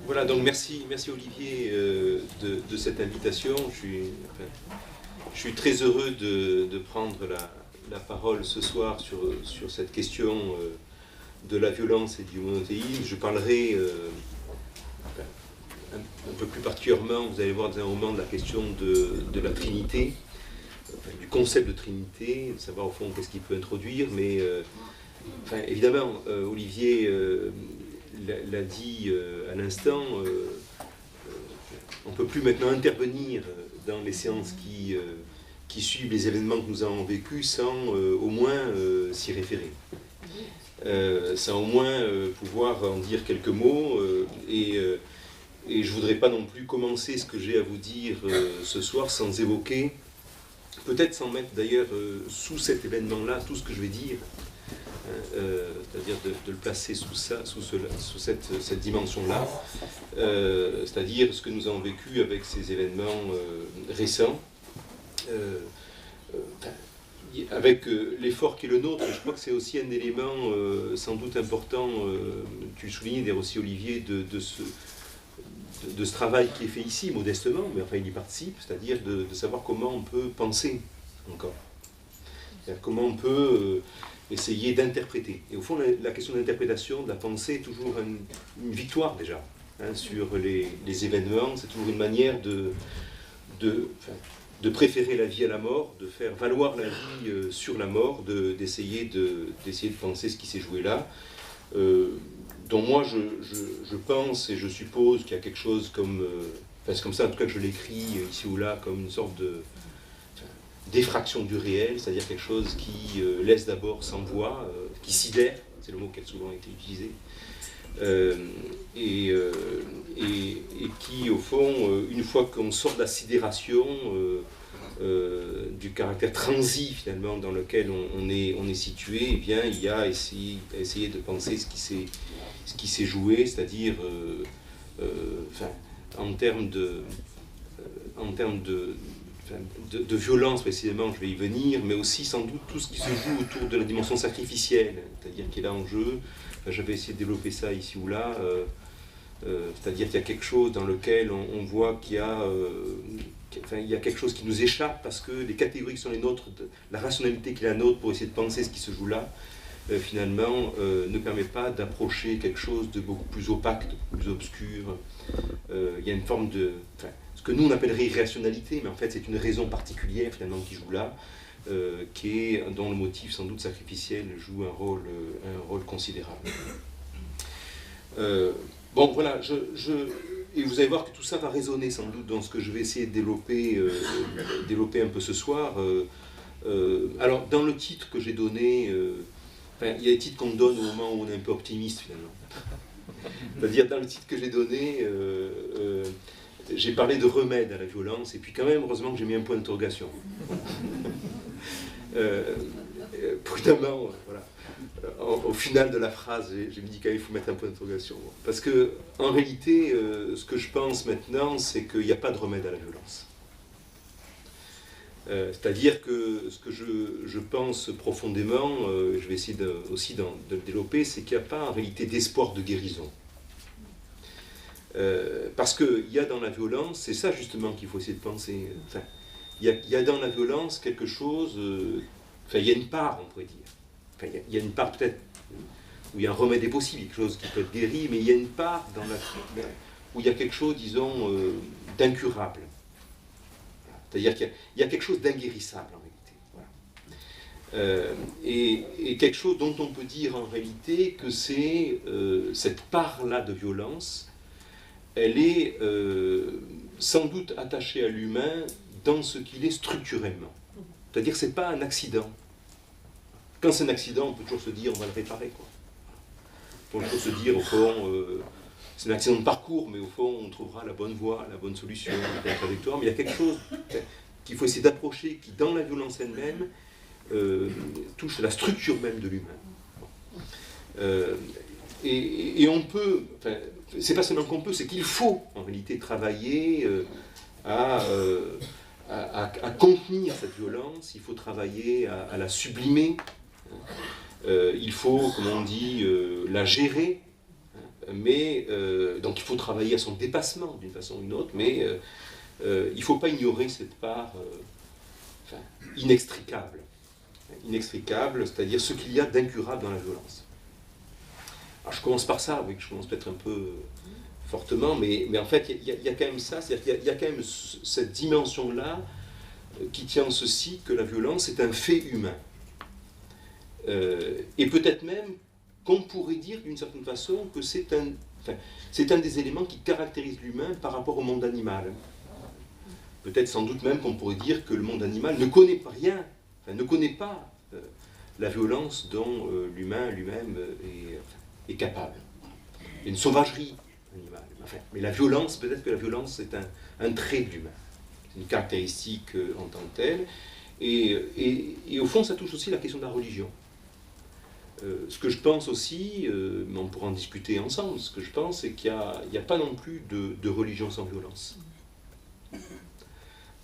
Voilà, donc merci Olivier de cette invitation. Je suis très heureux de prendre la parole ce soir sur cette question de la violence et du monothéisme. Je parlerai un peu plus particulièrement, vous allez voir dans un moment, de la question de la Trinité, du concept de Trinité, de savoir au fond qu'est-ce qu'il peut introduire, mais évidemment, Olivier l'a dit à l'instant, on ne peut plus maintenant intervenir dans les séances qui suivent les événements que nous avons vécus sans au moins s'y référer. Sans au moins pouvoir en dire quelques mots et je ne voudrais pas non plus commencer ce que j'ai à vous dire ce soir sans évoquer, peut-être sans mettre d'ailleurs sous cet événement-là tout ce que je vais dire, c'est-à-dire de le placer sous cette dimension-là, c'est-à-dire ce que nous avons vécu avec ces événements récents, avec l'effort qui est le nôtre. Je crois que c'est aussi un élément sans doute important, tu le soulignais d'ailleurs aussi Olivier, de ce travail qui est fait ici, modestement, mais enfin il y participe, c'est-à-dire de savoir comment on peut penser encore, comment on peut essayer d'interpréter. Et au fond, la question de l'interprétation, de la pensée, est toujours une victoire déjà, sur les événements. C'est toujours une manière de préférer la vie à la mort, de faire valoir la vie sur la mort, d'essayer de penser ce qui s'est joué là. Dont moi je pense et je suppose qu'il y a quelque chose comme, c'est comme ça en tout cas que je l'écris ici ou là, comme une sorte d'effraction du réel, c'est-à-dire quelque chose qui laisse d'abord sans voix, qui sidère, c'est le mot qui a souvent été utilisé, et qui au fond, une fois qu'on sort de la sidération, du caractère transi finalement dans lequel on est situé, eh bien il y a essayer de penser ce qui s'est joué, c'est-à-dire en termes de violence précisément, je vais y venir, mais aussi sans doute tout ce qui se joue autour de la dimension sacrificielle, c'est-à-dire qui est là en jeu. J'avais essayé de développer ça ici ou là, c'est-à-dire qu'il y a quelque chose dans lequel on voit qu'il y a quelque chose qui nous échappe parce que les catégories qui sont les nôtres, la rationalité qui est la nôtre pour essayer de penser ce qui se joue là, finalement ne permet pas d'approcher quelque chose de beaucoup plus opaque, de beaucoup plus obscur. Il y a une forme de... ce que nous on appellerait irrationalité, mais en fait c'est une raison particulière finalement qui joue là, dont le motif sans doute sacrificiel joue un rôle considérable. Bon voilà, et vous allez voir que tout ça va résonner sans doute dans ce que je vais essayer de développer un peu ce soir. Alors dans le titre que j'ai donné, il y a des titres qu'on donne au moment où on est un peu optimiste finalement. C'est-à-dire dans le titre que j'ai donné, j'ai parlé de remède à la violence, et puis quand même, heureusement que j'ai mis un point d'interrogation. Prudemment, voilà. Au final de la phrase, j'ai dit qu'il faut mettre un point d'interrogation. Parce que, en réalité, ce que je pense maintenant, c'est qu'il n'y a pas de remède à la violence. C'est-à-dire que ce que je pense profondément, je vais essayer aussi de le développer, c'est qu'il n'y a pas en réalité d'espoir de guérison. Parce qu'il y a dans la violence, c'est ça justement qu'il faut essayer de penser. Enfin, il y a dans la violence quelque chose, il y a une part, on pourrait dire. Enfin, il y a une part peut-être où il y a un remède est possible, quelque chose qui peut être guéri, mais il y a une part où il y a quelque chose, disons, d'incurable. C'est-à-dire qu'il y a quelque chose d'inguérissable en réalité. Voilà. Et quelque chose dont on peut dire en réalité que c'est cette part-là de violence, elle est sans doute attachée à l'humain dans ce qu'il est structurellement. C'est-à-dire que ce n'est pas un accident. Quand c'est un accident, on peut toujours se dire on va le réparer, quoi. On peut se dire au fond, c'est un accident de parcours, mais au fond on trouvera la bonne voie, la bonne solution, la trajectoire. Mais il y a quelque chose qu'il faut essayer d'approcher, qui dans la violence elle-même touche à la structure même de l'humain. Et on peut, c'est pas seulement qu'on peut, c'est qu'il faut en réalité travailler à contenir cette violence, il faut travailler à la sublimer, il faut, comme on dit, la gérer, Mais, donc il faut travailler à son dépassement d'une façon ou d'une autre, mais il ne faut pas ignorer cette part inextricable. Inextricable, c'est-à-dire ce qu'il y a d'incurable dans la violence. Alors je commence par ça, oui, je commence peut-être un peu fortement, mais en fait, il y a quand même ça, c'est-à-dire qu'il y a quand même cette dimension-là qui tient en ceci que la violence est un fait humain. Et peut-être même qu'on pourrait dire d'une certaine façon que c'est un des éléments qui caractérise l'humain par rapport au monde animal. Peut-être sans doute même qu'on pourrait dire que le monde animal ne connaît pas rien, ne connaît pas la violence dont l'humain lui-même est capable. Il y a une sauvagerie animale. Mais la violence, peut-être que la violence est un trait de l'humain. C'est une caractéristique en tant que telle. Et au fond, ça touche aussi la question de la religion. Ce que je pense aussi, mais on pourra en discuter ensemble, ce que je pense, c'est qu'il n'y a pas non plus de religion sans violence.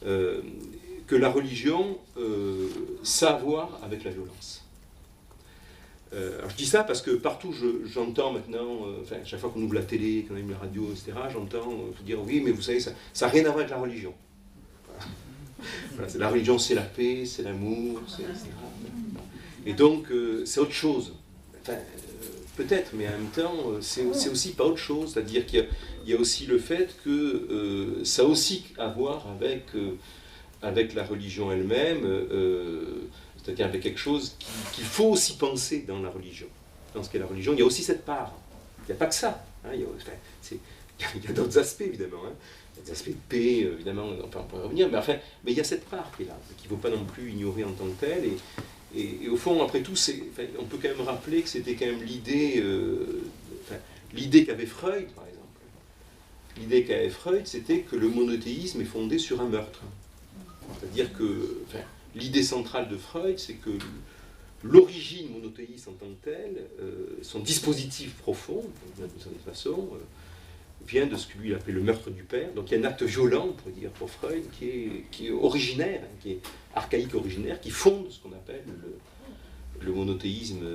Que la religion s'avoir avec la violence. Alors je dis ça parce que partout j'entends maintenant, chaque fois qu'on ouvre la télé, qu'on allume la radio, etc., j'entends dire oui, mais vous savez, ça n'a rien à voir avec la religion. Voilà, la religion, c'est la paix, c'est l'amour, etc. Et donc, c'est autre chose. Peut-être, mais en même temps, c'est aussi pas autre chose. C'est-à-dire qu'il y a aussi le fait que ça a aussi à voir avec la religion elle-même, c'est-à-dire avec quelque chose qu'il faut aussi penser dans la religion. Dans ce qu'est la religion, il y a aussi cette part. Il n'y a pas que ça. Hein, il y a d'autres aspects, évidemment. Hein. Il y a des aspects de paix, évidemment, on pourrait revenir, mais il y a cette part qui est là, qu'il ne faut pas non plus ignorer en tant que telle. Et au fond, après tout, on peut quand même rappeler que c'était quand même l'idée qu'avait Freud, par exemple. L'idée qu'avait Freud, c'était que le monothéisme est fondé sur un meurtre. C'est-à-dire que l'idée centrale de Freud, c'est que l'origine monothéiste en tant que telle, son dispositif profond, d'une certaine façon, vient de ce que lui appelait le meurtre du père. Donc il y a un acte violent, on pourrait dire, pour Freud, qui est originaire, qui est archaïque originaire, qui fonde ce qu'on appelle le monothéisme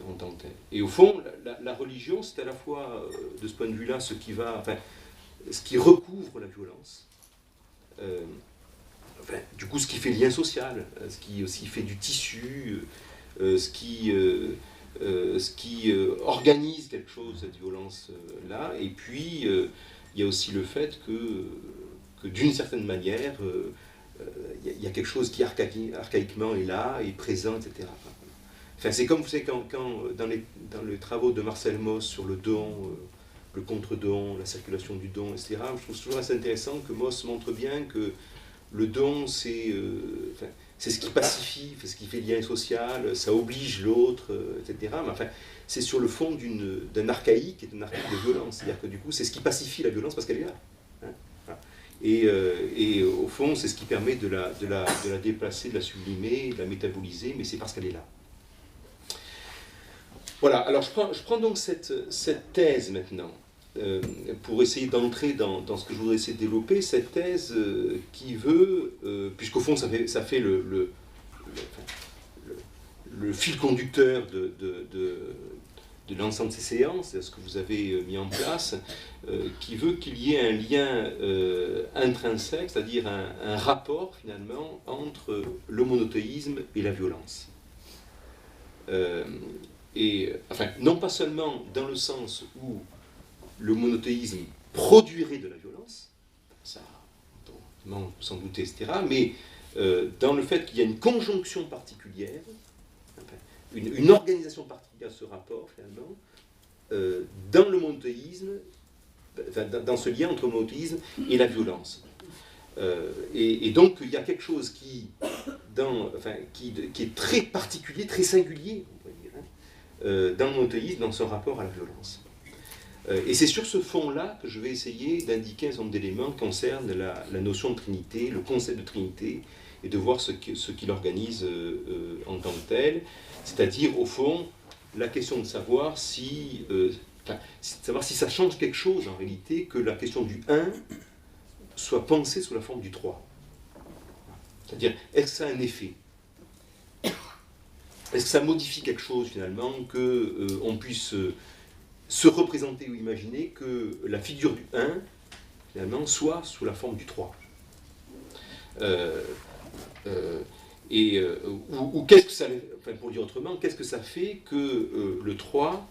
en tant que tel. Et au fond, la religion, c'est à la fois, de ce point de vue-là, ce qui recouvre la violence, du coup, ce qui fait lien social, ce qui aussi fait du tissu, ce qui organise quelque chose, cette violence-là. Et puis, il y a aussi le fait que d'une certaine manière, il y a quelque chose qui archaïquement est là, est présent, etc. Enfin, c'est comme, vous savez, quand dans les travaux de Marcel Mauss sur le don, le contre-don, la circulation du don, etc., je trouve toujours assez intéressant que Mauss montre bien que le don, c'est ce qui pacifie, c'est ce qui fait lien social, ça oblige l'autre, etc. Mais c'est sur le fond d'un archaïque et d'un archaïque de violence. C'est-à-dire que du coup, c'est ce qui pacifie la violence parce qu'elle est là. Hein, voilà. Et au fond, c'est ce qui permet de la déplacer, de la sublimer, de la métaboliser, mais c'est parce qu'elle est là. Voilà, alors je prends donc cette thèse maintenant, pour essayer d'entrer dans ce que je voudrais essayer de développer, cette thèse qui veut, puisqu'au fond ça fait le fil conducteur de l'ensemble de ces séances, c'est ce que vous avez mis en place, qui veut qu'il y ait un lien intrinsèque, c'est-à-dire un rapport finalement entre le monothéisme et la violence. Non pas seulement dans le sens où le monothéisme produirait de la violence, ça, on peut s'en douter, etc., mais dans le fait qu'il y a une conjonction particulière, une organisation particulière de ce rapport, finalement, dans le monothéisme, dans ce lien entre le monothéisme et la violence. Et donc, il y a quelque chose qui est très particulier, très singulier, on pourrait dire, dans le monothéisme, dans son rapport à la violence. Et c'est sur ce fond-là que je vais essayer d'indiquer un certain nombre d'éléments qui concernent la notion de Trinité, le concept de Trinité, et de voir ce qu'il organise en tant que tel, c'est-à-dire, au fond, la question de savoir si ça change quelque chose, en réalité, que la question du 1 soit pensée sous la forme du 3. C'est-à-dire, est-ce que ça a un effet ? Est-ce que ça modifie quelque chose, finalement, qu'on puisse se représenter ou imaginer que la figure du 1, finalement, soit sous la forme du 3. Ou qu'est-ce que ça, enfin, pour dire autrement, qu'est-ce que ça fait que le 3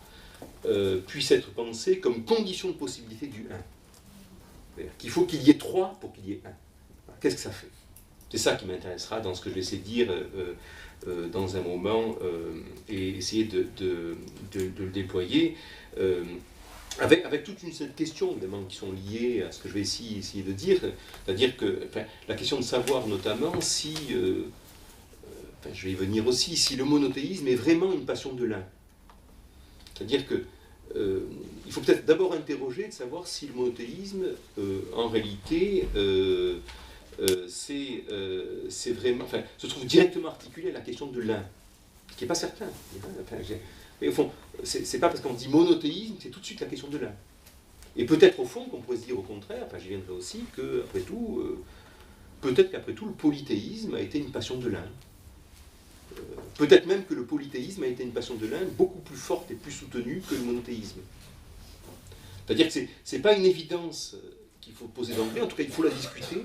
puisse être pensé comme condition de possibilité du 1? C'est-à-dire qu'il faut qu'il y ait 3 pour qu'il y ait 1. Qu'est-ce que ça fait? C'est ça qui m'intéressera dans ce que je vais essayer de dire dans un moment et essayer de le déployer. Avec toute une série de questions évidemment qui sont liées à ce que je vais essayer de dire, c'est-à-dire que enfin, la question de savoir notamment si, enfin, je vais y venir aussi, si le monothéisme est vraiment une passion de l'un. C'est-à-dire que il faut peut-être d'abord interroger de savoir si le monothéisme, en réalité, c'est vraiment, enfin, se trouve directement articulé à la question de l'un, ce qui n'est pas certain. Enfin, mais au fond, c'est pas parce qu'on dit monothéisme que c'est tout de suite la question de l'un. Et peut-être au fond qu'on pourrait se dire au contraire, enfin j'y viendrai aussi, que après tout, peut-être qu'après tout le polythéisme a été une passion de l'un. Peut-être même que le polythéisme a été une passion de l'un beaucoup plus forte et plus soutenue que le monothéisme. C'est-à-dire que c'est pas une évidence qu'il faut poser d'emblée, en tout cas il faut la discuter.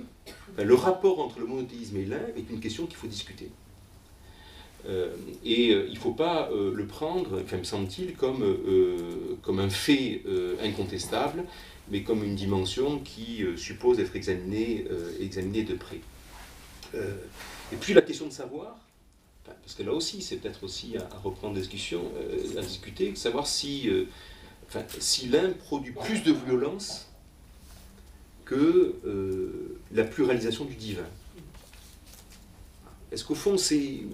Enfin, le rapport entre le monothéisme et l'un est une question qu'il faut discuter. Il ne faut pas le prendre, enfin, me semble-t-il, comme un fait incontestable, mais comme une dimension qui suppose d'être examinée de près. Et puis la question de savoir, parce que là aussi, c'est peut-être aussi à reprendre la discussion, à discuter, savoir si l'un produit plus de violence que la pluralisation du divin. Est-ce qu'au fond, c'est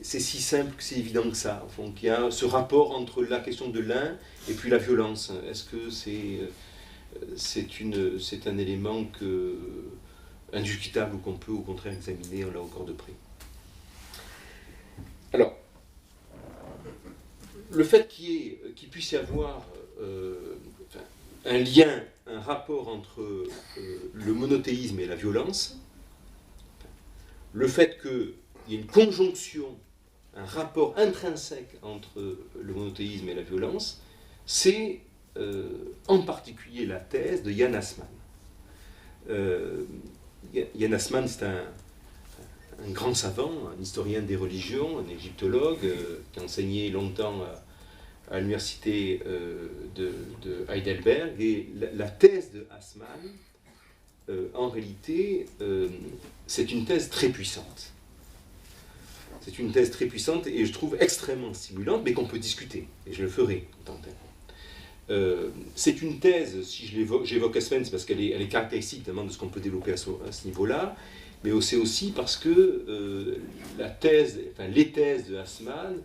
si simple, que c'est évident que ça, au fond, qu'il y a ce rapport entre la question de l'un et puis la violence? Est-ce que c'est un élément indiscutable ou qu'on peut au contraire examiner là encore de près? Alors, le fait qu'il puisse y avoir un lien, un rapport entre le monothéisme et la violence, le fait qu'il y ait une conjonction, un rapport intrinsèque entre le monothéisme et la violence, c'est en particulier la thèse de Yann Assmann. Yann Assmann, c'est un grand savant, un historien des religions, un égyptologue qui a enseigné longtemps à l'université de Heidelberg. Et la thèse de Assmann, en réalité, c'est une thèse très puissante. C'est une thèse très puissante et je trouve extrêmement stimulante, mais qu'on peut discuter, et je le ferai en tant que tel. C'est une thèse, si j'évoque Assmann, c'est parce qu'elle est caractéristique de ce qu'on peut développer à ce niveau-là, mais c'est aussi parce que les thèses de Assmann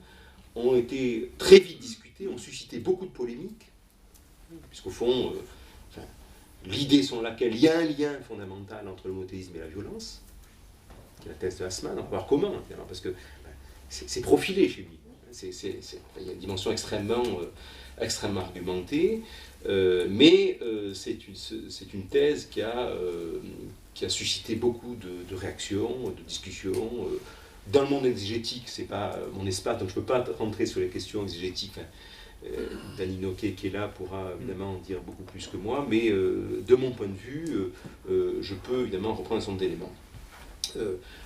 ont été très vite discutées, ont suscité beaucoup de polémiques, puisqu'au fond, l'idée selon laquelle il y a un lien fondamental entre le monothéisme et la violence, qui est la thèse de Assmann, on va voir comment, parce que c'est profilé chez lui. Il y a une dimension extrêmement argumentée, mais c'est une thèse qui a suscité beaucoup de réactions, de discussions. Dans le monde exégétique, c'est pas mon espace, donc je ne peux pas rentrer sur les questions exégétiques. Dany Noquet qui est là pourra évidemment en dire beaucoup plus que moi, mais de mon point de vue, je peux évidemment reprendre un certain nombre d'éléments.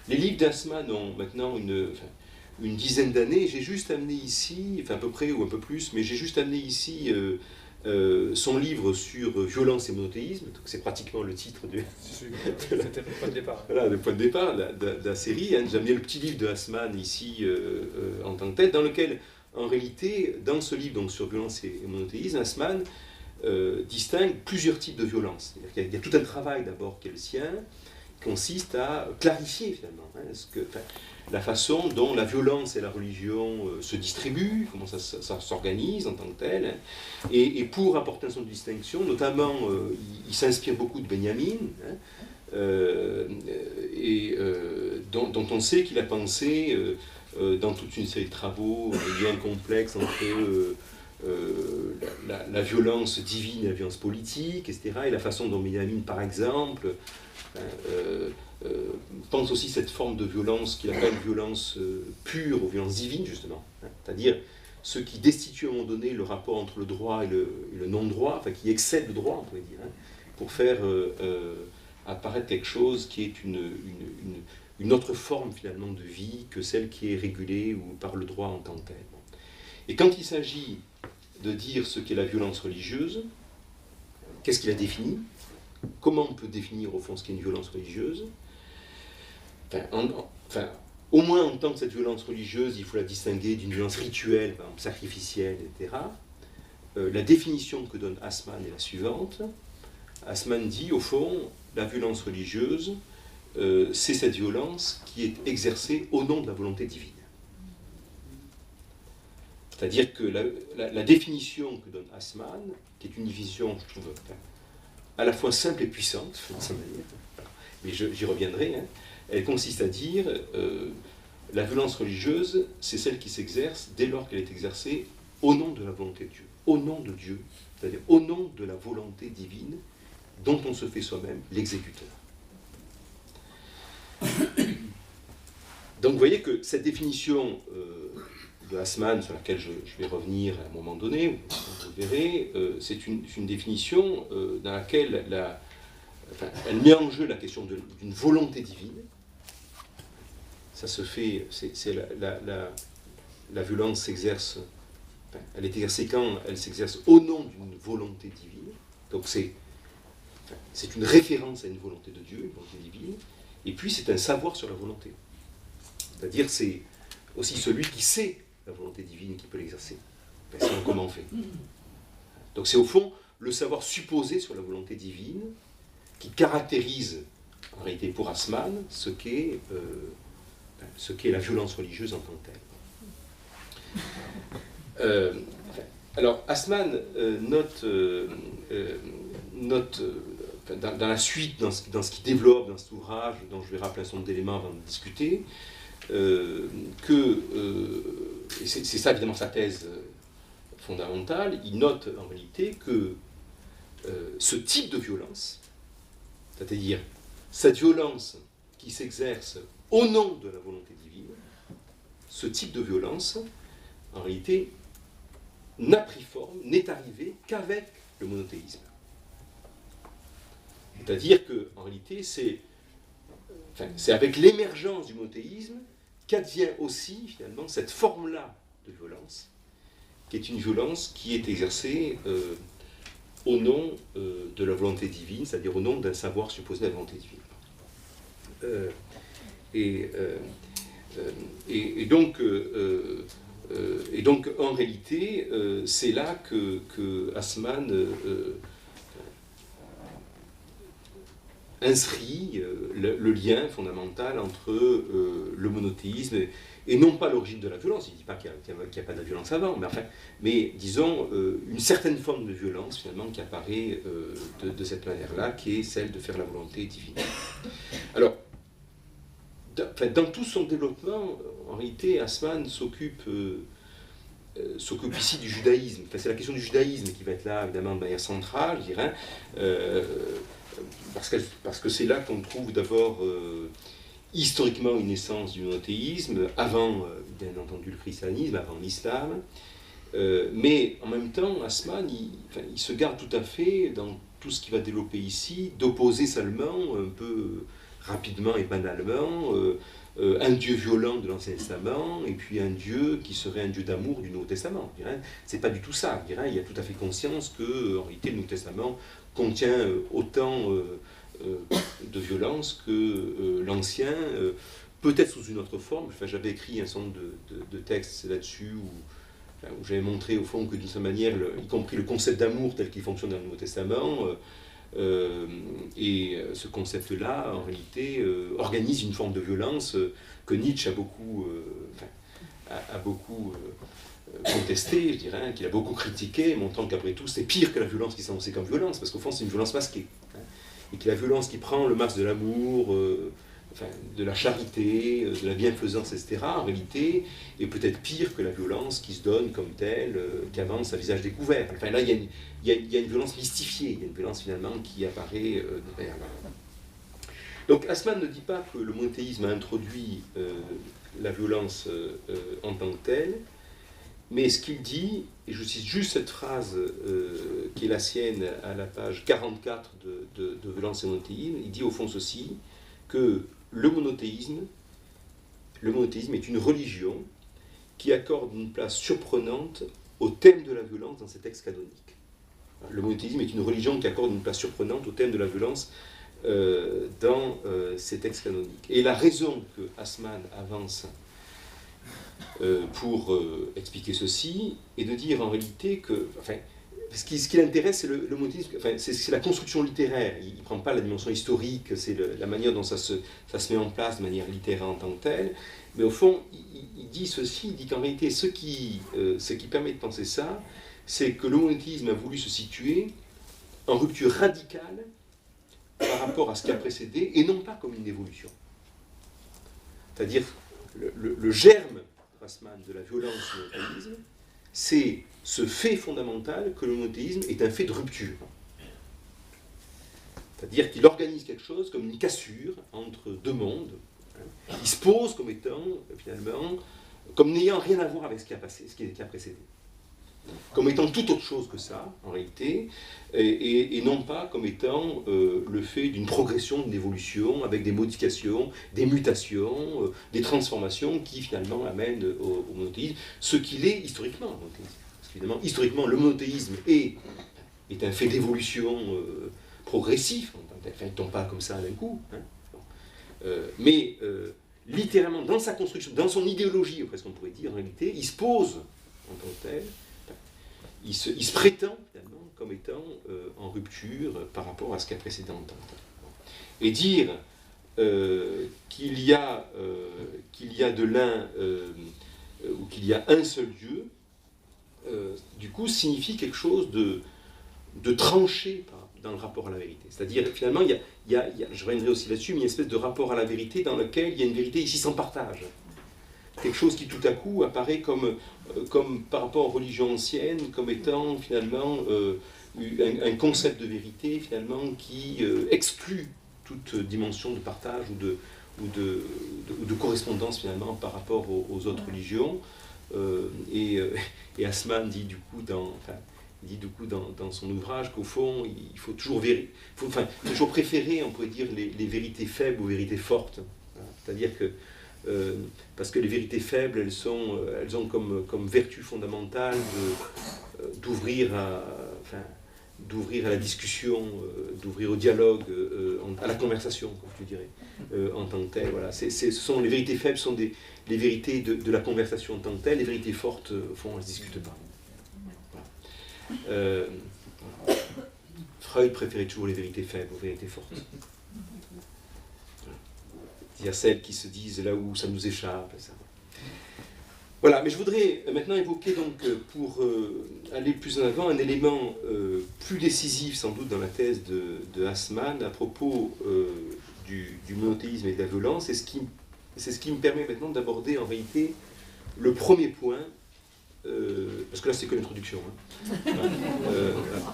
Les livres d'Assmann ont maintenant une dizaine d'années. J'ai juste amené ici, enfin à peu près ou un peu plus, mais j'ai juste amené ici son livre sur violence et monothéisme. C'est pratiquement le titre de C'était le point de départ. Voilà, le point de départ de la série. J'ai amené le petit livre de Assmann ici en tant que tel, dans lequel, en réalité, dans ce livre donc, sur violence et monothéisme, Assmann distingue plusieurs types de violence. Il y a tout un travail d'abord qui est le sien, consiste à clarifier finalement la façon dont la violence et la religion se distribuent, comment ça s'organise en tant que tel, et pour apporter un certain nombre de distinctions, notamment il s'inspire beaucoup de Benjamin, dont on sait qu'il a pensé dans toute une série de travaux, des liens complexes entre la violence divine et la violence politique, etc., et la façon dont Benjamin, par exemple, pense aussi cette forme de violence qu'il appelle violence pure ou violence divine, justement. C'est-à-dire ce qui destitue à un moment donné le rapport entre le droit et le non-droit, enfin qui excède le droit, on pourrait dire, hein, pour faire apparaître quelque chose qui est une autre forme finalement de vie que celle qui est régulée ou par le droit en tant que tel. Et quand il s'agit de dire ce qu'est la violence religieuse, qu'est-ce qu'il a défini? Comment on peut définir au fond ce qu'est une violence religieuse? Au moins en tant que cette violence religieuse, il faut la distinguer d'une violence rituelle, par exemple, sacrificielle, etc. La définition que donne Assmann est la suivante. Assmann dit, au fond, la violence religieuse, c'est cette violence qui est exercée au nom de la volonté divine. C'est-à-dire que la définition que donne Assmann, qui est une définition, je trouve, à la fois simple et puissante, de sa manière, mais j'y reviendrai, hein, elle consiste à dire la violence religieuse, c'est celle qui s'exerce dès lors qu'elle est exercée au nom de la volonté de Dieu, au nom de Dieu, c'est-à-dire au nom de la volonté divine dont on se fait soi-même l'exécuteur. Donc vous voyez que cette définition de Assmann, sur laquelle je vais revenir à un moment donné, vous verrez, c'est une définition dans laquelle elle met en jeu la question d'une volonté divine. Ça se fait, la violence s'exerce, elle est exercée quand elle s'exerce au nom d'une volonté divine. Donc c'est une référence à une volonté de Dieu, une volonté divine, et puis c'est un savoir sur la volonté. C'est-à-dire c'est aussi celui qui sait la volonté divine qui peut l'exercer. Sinon, comment on fait? Donc c'est au fond le savoir supposé sur la volonté divine qui caractérise, en réalité pour Assmann, ce qu'est la violence religieuse en tant que telle. Alors Assmann note dans la suite, dans ce qu'il développe dans cet ouvrage, dont je vais rappeler un certain nombre d'éléments avant de discuter, et c'est ça évidemment sa thèse fondamentale, il note en réalité que ce type de violence, c'est-à-dire cette violence qui s'exerce au nom de la volonté divine, ce type de violence, en réalité, n'a pris forme, n'est arrivé qu'avec le monothéisme. C'est-à-dire qu'en réalité, c'est avec l'émergence du monothéisme qu'advient aussi, finalement, cette forme-là de violence, qui est une violence qui est exercée au nom de la volonté divine, c'est-à-dire au nom d'un savoir supposé de la volonté divine. Et donc, en réalité, c'est là que Assmann inscrit le lien fondamental entre le monothéisme et non pas l'origine de la violence. Il ne dit pas qu'il n'y a pas de violence avant, mais disons une certaine forme de violence finalement qui apparaît de cette manière-là, qui est celle de faire la volonté divine. Alors, dans tout son développement, en réalité, Assmann s'occupe ici du judaïsme. C'est la question du judaïsme qui va être là, évidemment, de manière centrale, je dirais, parce que c'est là qu'on trouve d'abord historiquement une naissance du monothéisme, avant, bien entendu, le christianisme, avant l'islam. Mais en même temps, Assmann, il se garde tout à fait, dans tout ce qu'il va développer ici, d'opposer seulement, un peu rapidement et banalement, un Dieu violent de l'Ancien Testament, et puis un Dieu qui serait un Dieu d'amour du Nouveau Testament. C'est pas du tout ça. Il y a tout à fait conscience que, en réalité, le Nouveau Testament contient autant de violence que l'Ancien, peut-être sous une autre forme. J'avais écrit un certain nombre de textes là-dessus où j'avais montré au fond que d'une certaine manière, y compris le concept d'amour tel qu'il fonctionne dans le Nouveau Testament, et ce concept-là, en réalité, organise une forme de violence que Nietzsche a beaucoup contesté, je dirais, qu'il a beaucoup critiqué, montrant qu'après tout, c'est pire que la violence qui s'annonçait comme violence, parce qu'au fond, c'est une violence masquée. Et que la violence qui prend le masque de l'amour, de la charité, de la bienfaisance, etc., en réalité, est peut-être pire que la violence qui se donne comme telle, qui avance à visage découvert. Là, il y a une violence mystifiée, il y a une violence finalement qui apparaît derrière là. Donc Assmann ne dit pas que le monothéisme a introduit la violence en tant que telle, Mais ce qu'il dit, et je cite juste cette phrase qui est la sienne à la page 44 de Violence et monothéisme, il dit au fond ceci, que le monothéisme est une religion qui accorde une place surprenante au thème de la violence dans ses textes canoniques. Le monothéisme est une religion qui accorde une place surprenante au thème de la violence dans ses textes canoniques. Et la raison que Assmann avance pour expliquer ceci est de dire en réalité que, enfin, ce qui l'intéresse, c'est le monothéisme, enfin, c'est la construction littéraire. Il ne prend pas la dimension historique, c'est la manière dont ça se met en place de manière littéraire en tant que telle. Mais au fond, il dit ceci, il dit qu'en réalité, ce qui permet de penser ça, c'est que le monothéisme a voulu se situer en rupture radicale par rapport à ce qui a précédé, et non pas comme une évolution. C'est-à-dire, le germe, Assmann, de la violence du monothéisme, c'est ce fait fondamental que le monothéisme est un fait de rupture. C'est-à-dire qu'il organise quelque chose comme une cassure entre deux mondes. Il se pose comme étant, finalement, comme n'ayant rien à voir avec ce qui a passé, ce qui a précédé. Comme étant tout autre chose que ça, en réalité, et non pas comme étant le fait d'une progression, d'une évolution, avec des modifications, des mutations, des transformations qui finalement amènent au monothéisme, ce qu'il est historiquement, le monothéisme. Parce qu'évidemment, historiquement, le monothéisme est un fait d'évolution progressif, enfin, il ne tombe pas comme ça d'un coup, hein. Mais littéralement, dans sa construction, dans son idéologie, presque on pourrait dire, en réalité, il se pose en tant que tel, il se prétend finalement comme étant en rupture par rapport à ce qu'a précédé en tant que tel. Et dire qu'il y a de l'un ou qu'il y a un seul Dieu, du coup, signifie quelque chose de tranché dans le rapport à la vérité. C'est-à-dire, finalement, je reviendrai aussi là-dessus, mais il y a une espèce de rapport à la vérité dans lequel il y a une vérité ici sans partage. Quelque chose qui tout à coup apparaît comme par rapport aux religions anciennes, comme étant finalement un concept de vérité finalement qui exclut toute dimension de partage ou de correspondance finalement par rapport aux autres religions. Et Assmann dit du coup dans son ouvrage qu'au fond il faut toujours toujours préférer, on pourrait dire, les vérités faibles aux vérités fortes. C'est-à-dire que parce que les vérités faibles, elles ont comme vertu fondamentale d'ouvrir à la discussion, d'ouvrir au dialogue, à la conversation, comme tu dirais, en tant que telle. Voilà. Les vérités faibles sont les vérités de la conversation en tant que telle. Les vérités fortes, au fond, elles ne se discutent pas. Voilà. Freud préférait toujours les vérités faibles aux vérités fortes. Il y a celles qui se disent là où ça nous échappe. Ça. Voilà, mais je voudrais maintenant évoquer, donc, pour aller plus en avant, un élément plus décisif sans doute dans la thèse de Assmann à propos du monothéisme et de la violence. C'est ce qui me permet maintenant d'aborder en réalité le premier point, parce que là c'est que l'introduction. Hein.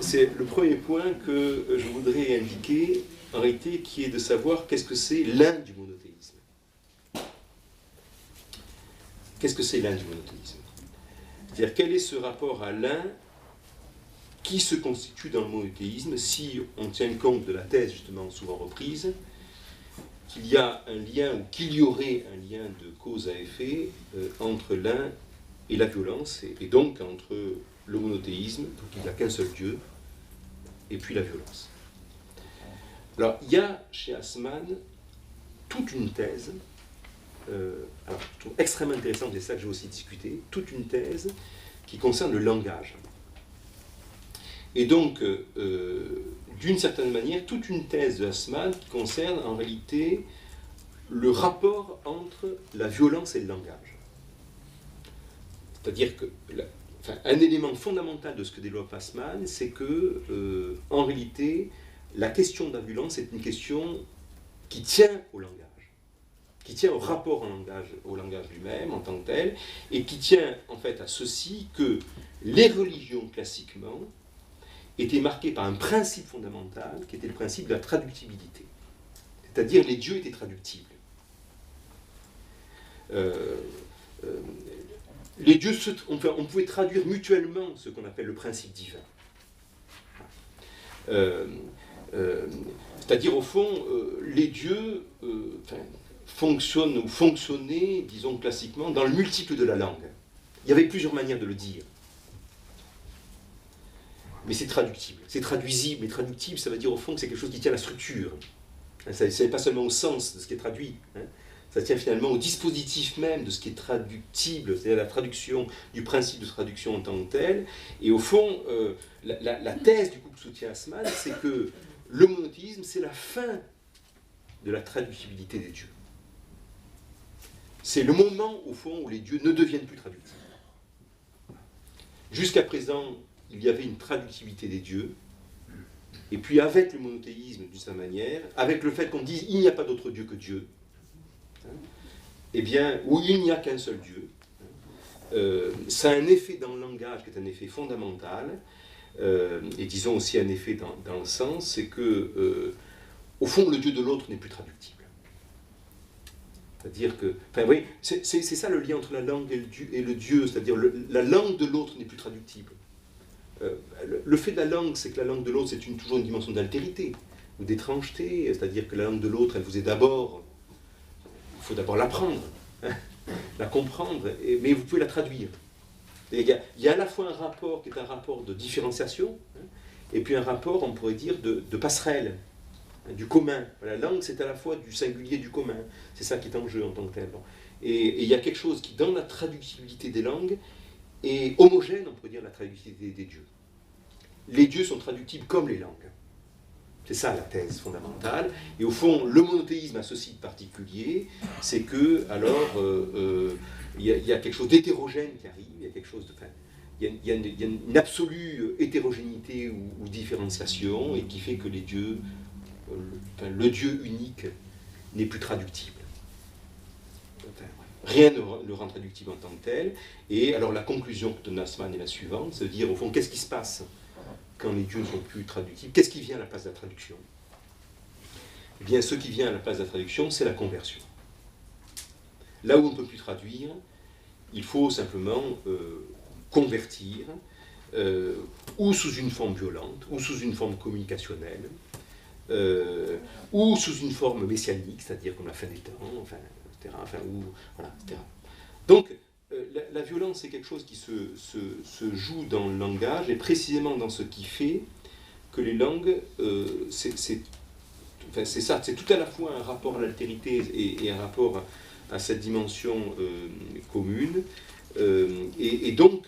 C'est le premier point que je voudrais indiquer, en réalité, qui est de savoir qu'est-ce que c'est l'un du monothéisme. Qu'est-ce que c'est l'un du monothéisme? C'est-à-dire, quel est ce rapport à l'un qui se constitue dans le monothéisme si on tient compte de la thèse, justement, souvent reprise, qu'il y a un lien, ou qu'il y aurait un lien de cause à effet entre l'un et la violence, et donc entre le monothéisme, donc il n'y a qu'un seul Dieu, et puis la violence. Alors, il y a chez Assmann toute une thèse, alors, je trouve extrêmement intéressante, c'est ça que j'ai aussi discuté, toute une thèse qui concerne le langage. Et donc, d'une certaine manière, toute une thèse de Assmann qui concerne en réalité le rapport entre la violence et le langage. C'est-à-dire que un élément fondamental de ce que développe Assmann, c'est que, en réalité, la question de la violence est une question qui tient au langage, qui tient au rapport au langage lui-même en tant que tel, et qui tient en fait à ceci que les religions classiquement étaient marquées par un principe fondamental qui était le principe de la traductibilité. C'est-à-dire les dieux étaient traductibles. les dieux, on pouvait traduire mutuellement ce qu'on appelle le principe divin. C'est-à-dire, au fond, les dieux fonctionnent ou fonctionnaient, disons classiquement, dans le multiple de la langue. Il y avait plusieurs manières de le dire. Mais c'est traductible. C'est traduisible, mais traductible, ça veut dire au fond que c'est quelque chose qui tient à la structure. Ça n'est pas seulement au sens de ce qui est traduit. Ça tient finalement au dispositif même de ce qui est traductible, c'est-à-dire la traduction du principe de traduction en tant que tel. Et au fond, la thèse du coup que soutient Assmann, c'est que le monothéisme, c'est la fin de la traductibilité des dieux. C'est le moment, au fond, où les dieux ne deviennent plus traductibles. Jusqu'à présent, il y avait une traductibilité des dieux, et puis avec le monothéisme, d'une certaine manière, avec le fait qu'on dise il n'y a pas d'autre Dieu que Dieu, eh bien, où il n'y a qu'un seul Dieu, ça a un effet dans le langage qui est un effet fondamental, et disons aussi un effet dans le sens, c'est que, au fond, le Dieu de l'autre n'est plus traductible. C'est-à-dire que, enfin, oui, c'est ça le lien entre la langue et le Dieu, c'est-à-dire la langue de l'autre n'est plus traductible. Le fait de la langue, c'est que la langue de l'autre, c'est toujours une dimension d'altérité, ou d'étrangeté, c'est-à-dire que la langue de l'autre, elle vous est d'abord, il faut d'abord l'apprendre, la comprendre, mais vous pouvez la traduire. Il y a à la fois un rapport qui est un rapport de différenciation, et puis un rapport, on pourrait dire, de passerelle, du commun. La langue, c'est à la fois du singulier et du commun. C'est ça qui est en jeu en tant que tel. Et il y a quelque chose qui, dans la traductibilité des langues, est homogène, on pourrait dire, la traductibilité des dieux. Les dieux sont traductibles comme les langues. C'est ça la thèse fondamentale. Et au fond, le monothéisme a ceci de particulier, c'est que, alors, il y a quelque chose d'hétérogène qui arrive, il y a quelque chose de... Il y a une absolue hétérogénéité ou différenciation, et qui fait que les dieux, le Dieu unique, n'est plus traductible. Rien ne le rend traductible en tant que tel. Et alors la conclusion que donne Assmann est la suivante, c'est de dire, au fond, qu'est-ce qui se passe quand les dieux ne sont plus traductibles? Qu'est-ce qui vient à la place de la traduction? Eh bien, ce qui vient à la place de la traduction, c'est la conversion. Là où on ne peut plus traduire, il faut simplement convertir, ou sous une forme violente, ou sous une forme communicationnelle, ou sous une forme messianique, c'est-à-dire comme la fin des temps, enfin, etc. Enfin, voilà, etc. Donc, la violence, c'est quelque chose qui se joue dans le langage, et précisément dans ce qui fait que les langues, c'est ça, c'est tout à la fois un rapport à l'altérité et un rapport à cette dimension commune. Et donc,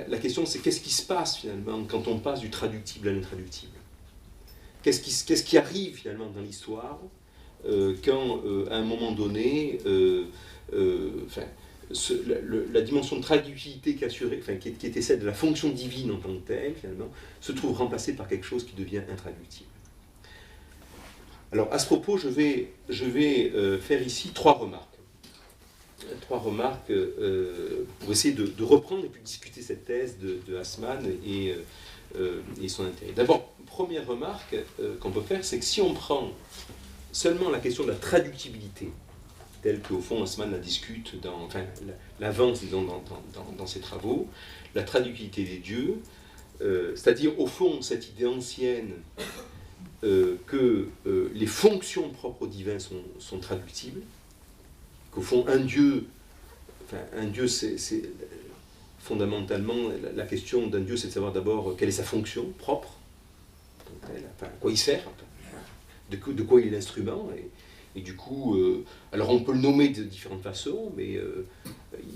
la question, c'est qu'est-ce qui se passe finalement quand on passe du traductible à l'intraductible? Qu'est-ce qui arrive finalement dans l'histoire quand, à un moment donné, la dimension de traductibilité qui était celle de la fonction divine en tant que telle, finalement, se trouve remplacée par quelque chose qui devient intraductible. Alors, à ce propos, je vais faire ici trois remarques. Pour essayer de reprendre et puis discuter cette thèse de Assmann et son intérêt. D'abord, première remarque qu'on peut faire, c'est que si on prend seulement la question de la traductibilité, telle qu'au fond Assmann la discute, l'avance, disons, dans ses travaux, la traductibilité des dieux, c'est-à-dire au fond cette idée ancienne que les fonctions propres aux divins sont traductibles, qu'au fond un dieu, c'est fondamentalement la question d'un dieu, c'est de savoir d'abord quelle est sa fonction propre, à quoi il sert, de quoi il est l'instrument, et du coup, alors on peut le nommer de différentes façons, mais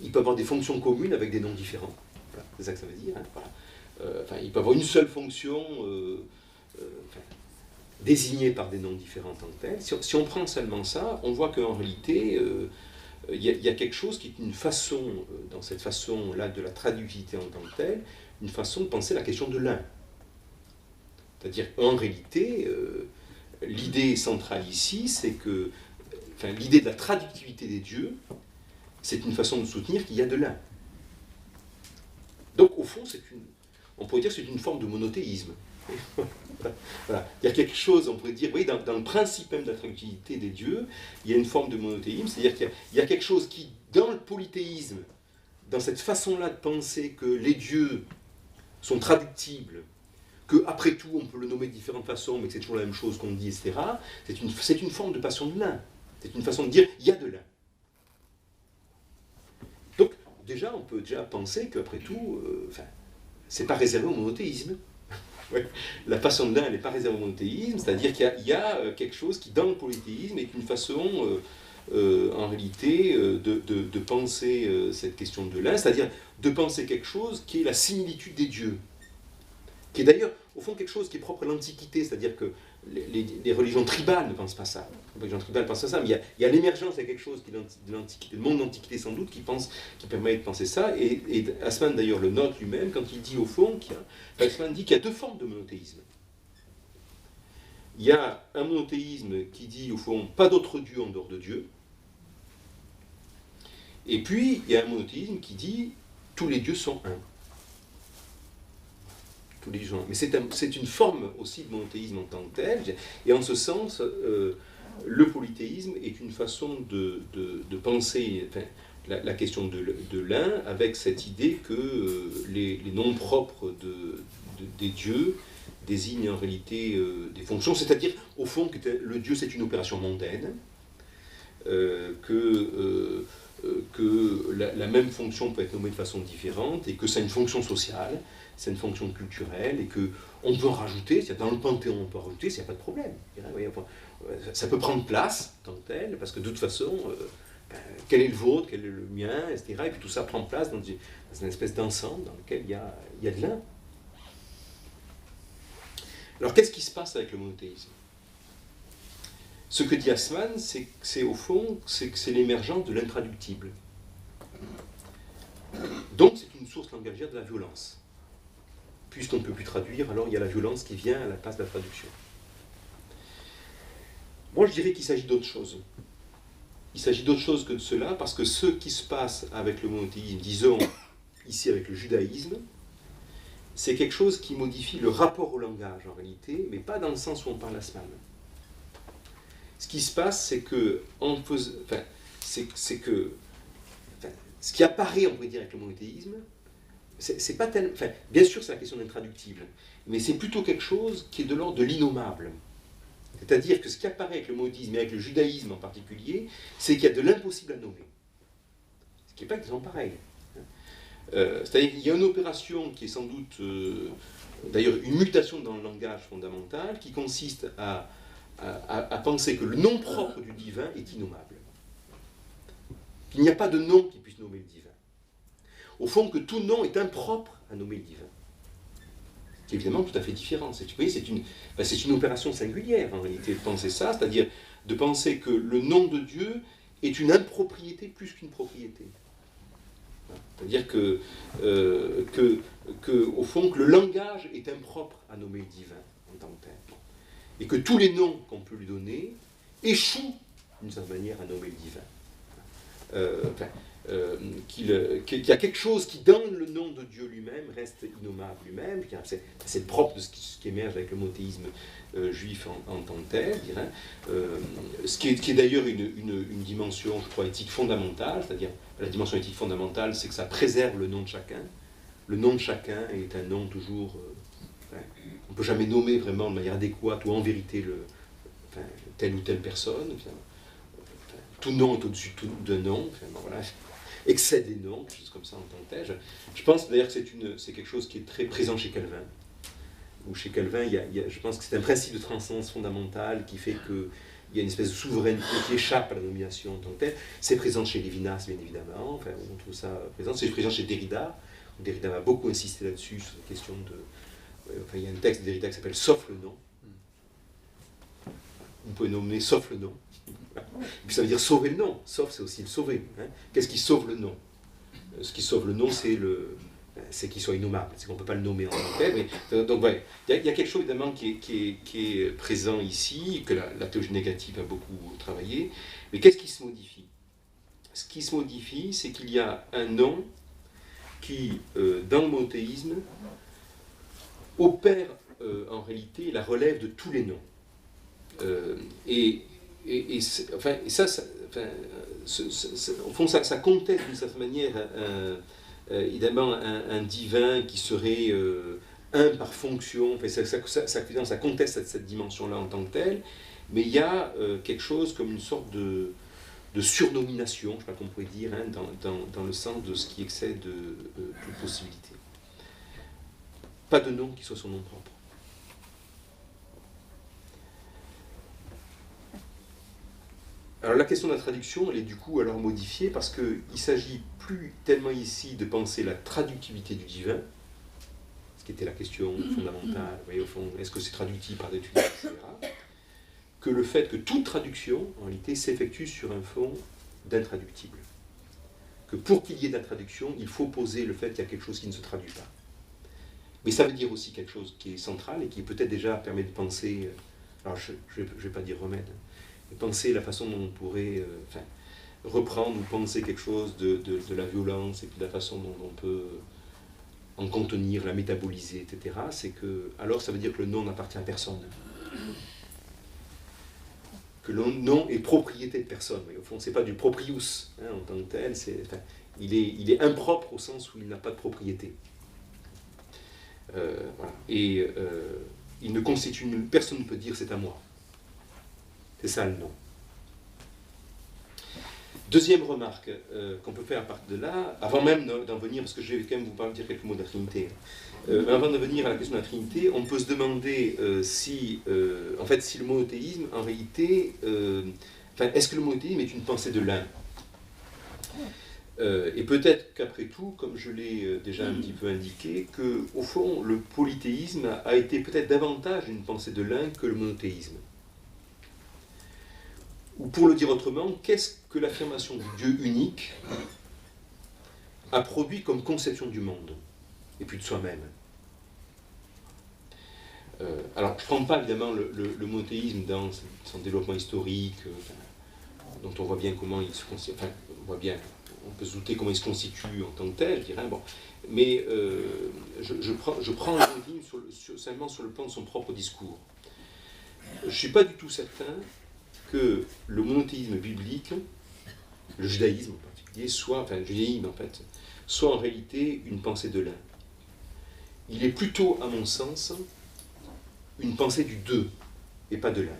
il peut avoir des fonctions communes avec des noms différents. Voilà, c'est ça que ça veut dire. Il peut avoir une seule fonction désignée par des noms différents en tant que tel. Si on prend seulement ça, on voit qu'en réalité, il y a quelque chose qui est une façon, dans cette façon-là de la traductivité en tant que telle, une façon de penser la question de l'un. C'est-à-dire, en réalité, l'idée centrale ici, c'est que, l'idée de la traductivité des dieux, c'est une façon de soutenir qu'il y a de l'un. Donc, au fond, on pourrait dire que c'est une forme de monothéisme. Voilà. Il y a quelque chose, on pourrait dire, oui, dans le principe même de la traductivité des dieux, il y a une forme de monothéisme, c'est-à-dire qu'il y a quelque chose qui, dans le polythéisme, dans cette façon-là de penser que les dieux sont traductibles, qu'après tout, on peut le nommer de différentes façons, mais que c'est toujours la même chose qu'on dit, etc., c'est une forme de passion de l'un. C'est une façon de dire, il y a de l'un. Donc, déjà, on peut déjà penser qu'après tout, c'est pas réservé au monothéisme. Ouais. La passion de l'un, elle n'est pas réservée au monothéisme, c'est-à-dire qu'il y a quelque chose qui, dans le polythéisme, est une façon, en réalité, de penser cette question de l'un, c'est-à-dire de penser quelque chose qui est la similitude des dieux, qui est d'ailleurs, au fond, quelque chose qui est propre à l'Antiquité, c'est-à-dire que les religions tribales ne pensent pas ça. Les religions tribales pensent à ça, mais il y a l'émergence, il y a quelque chose de l'Antiquité, le monde d'l'Antiquité sans doute, qui permet de penser ça, et Assmann d'ailleurs le note lui-même quand il dit au fond, Assmann dit qu'il y a deux formes de monothéisme. Il y a un monothéisme qui dit au fond, pas d'autre Dieu en dehors de Dieu, et puis il y a un monothéisme qui dit, tous les dieux sont un. Mais c'est une forme aussi de monothéisme en tant que tel, et en ce sens, le polythéisme est une façon de penser la question de l'un avec cette idée que les noms propres des dieux désignent en réalité des fonctions, c'est-à-dire au fond que le dieu c'est une opération mondaine, que la même fonction peut être nommée de façon différente et que ça a une fonction sociale, c'est une fonction culturelle et qu'on peut en rajouter, dans le panthéon on peut en rajouter, il n'y a pas de problème. Ça peut prendre place tant que tel, parce que de toute façon, quel est le vôtre, quel est le mien, etc. Et puis tout ça prend place dans une espèce d'ensemble dans lequel il y a de l'un. Alors qu'est-ce qui se passe avec le monothéisme ? Ce que dit Assmann, c'est au fond, c'est que c'est l'émergence de l'intraductible. Donc c'est une source langagière de la violence. Puisqu'on ne peut plus traduire, alors il y a la violence qui vient à la place de la traduction. Moi je dirais qu'il s'agit d'autre chose. Il s'agit d'autre chose que de cela, parce que ce qui se passe avec le monothéisme, disons ici avec le judaïsme, c'est quelque chose qui modifie le rapport au langage en réalité, mais pas dans le sens où on parle Assmann. Ce qui se passe, c'est que, ce qui apparaît, on pourrait dire, avec le monothéisme, c'est pas tellement. Bien sûr, c'est la question d'intraductible, mais c'est plutôt quelque chose qui est de l'ordre de l'innommable. C'est-à-dire que ce qui apparaît avec le monothéisme et avec le judaïsme en particulier, c'est qu'il y a de l'impossible à nommer. Ce qui n'est pas exactement pareil. C'est-à-dire qu'il y a une opération qui est sans doute, d'ailleurs, une mutation dans le langage fondamental qui consiste à penser que le nom propre du divin est innommable. Qu'il n'y a pas de nom qui puisse nommer le divin. Au fond, que tout nom est impropre à nommer le divin. C'est évidemment tout à fait différent. Vous voyez, c'est une opération singulière, en réalité, de penser ça, c'est-à-dire de penser que le nom de Dieu est une impropriété plus qu'une propriété. C'est-à-dire au fond, que le langage est impropre à nommer le divin en tant que tel. Et que tous les noms qu'on peut lui donner échouent, d'une certaine manière, à nommer le divin. Qu'il y a quelque chose qui, dans le nom de Dieu lui-même, reste innommable lui-même, c'est le propre de ce qui émerge avec le monothéisme juif en tant que tel, ce qui est d'ailleurs une dimension, je crois, éthique fondamentale, c'est-à-dire la dimension éthique fondamentale, c'est que ça préserve le nom de chacun. Le nom de chacun est un nom toujours... on ne peut jamais nommer vraiment de manière adéquate ou en vérité telle ou telle personne. Tout nom est au-dessus de nom. Voilà. Excède les noms, quelque chose comme ça en tant que tel. Je pense d'ailleurs que c'est quelque chose qui est très présent chez Calvin. Où chez Calvin, je pense que c'est un principe de transcendance fondamentale qui fait qu'il y a une espèce de souveraineté qui échappe à la nomination en tant que telle. C'est présent chez Lévinas, bien évidemment. On trouve ça présent. C'est présent chez Derrida. Derrida va beaucoup insister là-dessus, sur la question de... il y a un texte de Derrida qui s'appelle « Sauf le nom ». Vous pouvez nommer « sauf le nom ». Puis ça veut dire sauver le nom. Sauf, c'est aussi le sauver. Qu'est-ce qui sauve le nom ? Ce qui sauve le nom, c'est qu'il soit innommable. C'est qu'on ne peut pas le nommer en tant que tel. Mais, donc, ouais, il y a quelque chose, évidemment, qui est présent ici, que la théologie négative a beaucoup travaillé. Mais qu'est-ce qui se modifie ? Ce qui se modifie, c'est qu'il y a un nom qui, dans le monothéisme, opère en réalité la relève de tous les noms. Et au fond, ça conteste d'une certaine manière évidemment un divin qui serait un par fonction. Enfin, ça conteste cette dimension-là en tant que telle, mais il y a quelque chose comme une sorte de surnomination, je ne sais pas qu'on pourrait dire, hein, dans le sens de ce qui excède toute possibilité. Pas de nom qui soit son nom propre. Alors la question de la traduction, elle est du coup alors modifiée parce qu'il ne s'agit plus tellement ici de penser la traductibilité du divin, ce qui était la question fondamentale, vous voyez, au fond, est-ce que c'est traductible par des études, etc., que le fait que toute traduction, en réalité, s'effectue sur un fond d'intraductible. Que pour qu'il y ait de la traduction, il faut poser le fait qu'il y a quelque chose qui ne se traduit pas. Mais ça veut dire aussi quelque chose qui est central et qui peut-être déjà permet de penser, alors je ne vais pas dire remède, mais penser la façon dont on pourrait reprendre ou penser quelque chose de la violence et puis de la façon dont on peut en contenir, la métaboliser, etc. C'est que, alors ça veut dire que le nom n'appartient à personne. Que le nom est propriété de personne. Mais au fond, ce n'est pas du proprius hein, en tant que tel, il est impropre au sens où il n'a pas de propriété. Voilà. Et il ne constitue personne ne peut dire c'est à moi. C'est ça le nom. Deuxième remarque qu'on peut faire à partir de là, avant même d'en venir, parce que je vais quand même vous dire quelques mots de la Trinité. Avant de venir à la question de la Trinité, on peut se demander si le monothéisme, en réalité, est-ce que le monothéisme est une pensée de l'un ? Et peut-être qu'après tout, comme je l'ai déjà un petit peu indiqué, qu'au fond, le polythéisme a été peut-être davantage une pensée de l'un que le monothéisme. Ou pour le dire autrement, qu'est-ce que l'affirmation du Dieu unique a produit comme conception du monde, et puis de soi-même. Alors, je ne prends pas évidemment le monothéisme dans son développement historique, dont on voit bien comment il se constitue, on peut se douter comment il se constitue en tant que tel, je dirais, bon. Mais je prends le monothéisme seulement sur le plan de son propre discours. Je ne suis pas du tout certain que le monothéisme biblique, le judaïsme en particulier, le judaïsme en fait, soit en réalité une pensée de l'un. Il est plutôt, à mon sens, une pensée du deux, et pas de l'un.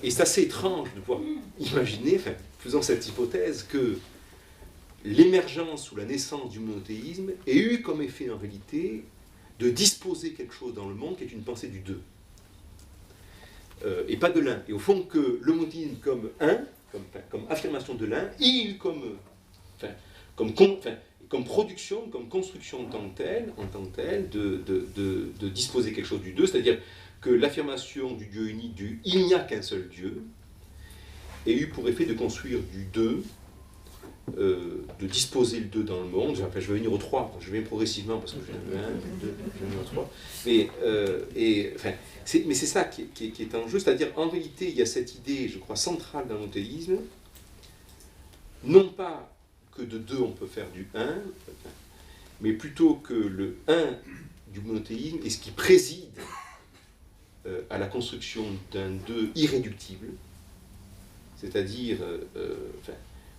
Et c'est assez étrange de pouvoir imaginer, faisant cette hypothèse, que l'émergence ou la naissance du monothéisme ait eu comme effet en réalité de disposer quelque chose dans le monde qui est une pensée du deux. Et pas de l'un. Et au fond, que le monothéisme comme un, comme affirmation de l'un, ait eu comme production, comme construction en tant que telle, de disposer quelque chose du deux, c'est-à-dire que l'affirmation du Dieu unique, du « il n'y a qu'un seul Dieu », ait eu pour effet de construire du deux, de disposer le deux dans le monde. Je vais venir au 3, je vais progressivement parce que je viens de 1, 2, je vais venir au 3. Mais c'est ça qui est en jeu, c'est-à-dire en réalité il y a cette idée, je crois, centrale dans le monothéisme, non pas que de 2 on peut faire du 1, mais plutôt que le 1 du monothéisme est ce qui préside à la construction d'un 2 irréductible, c'est-à-dire,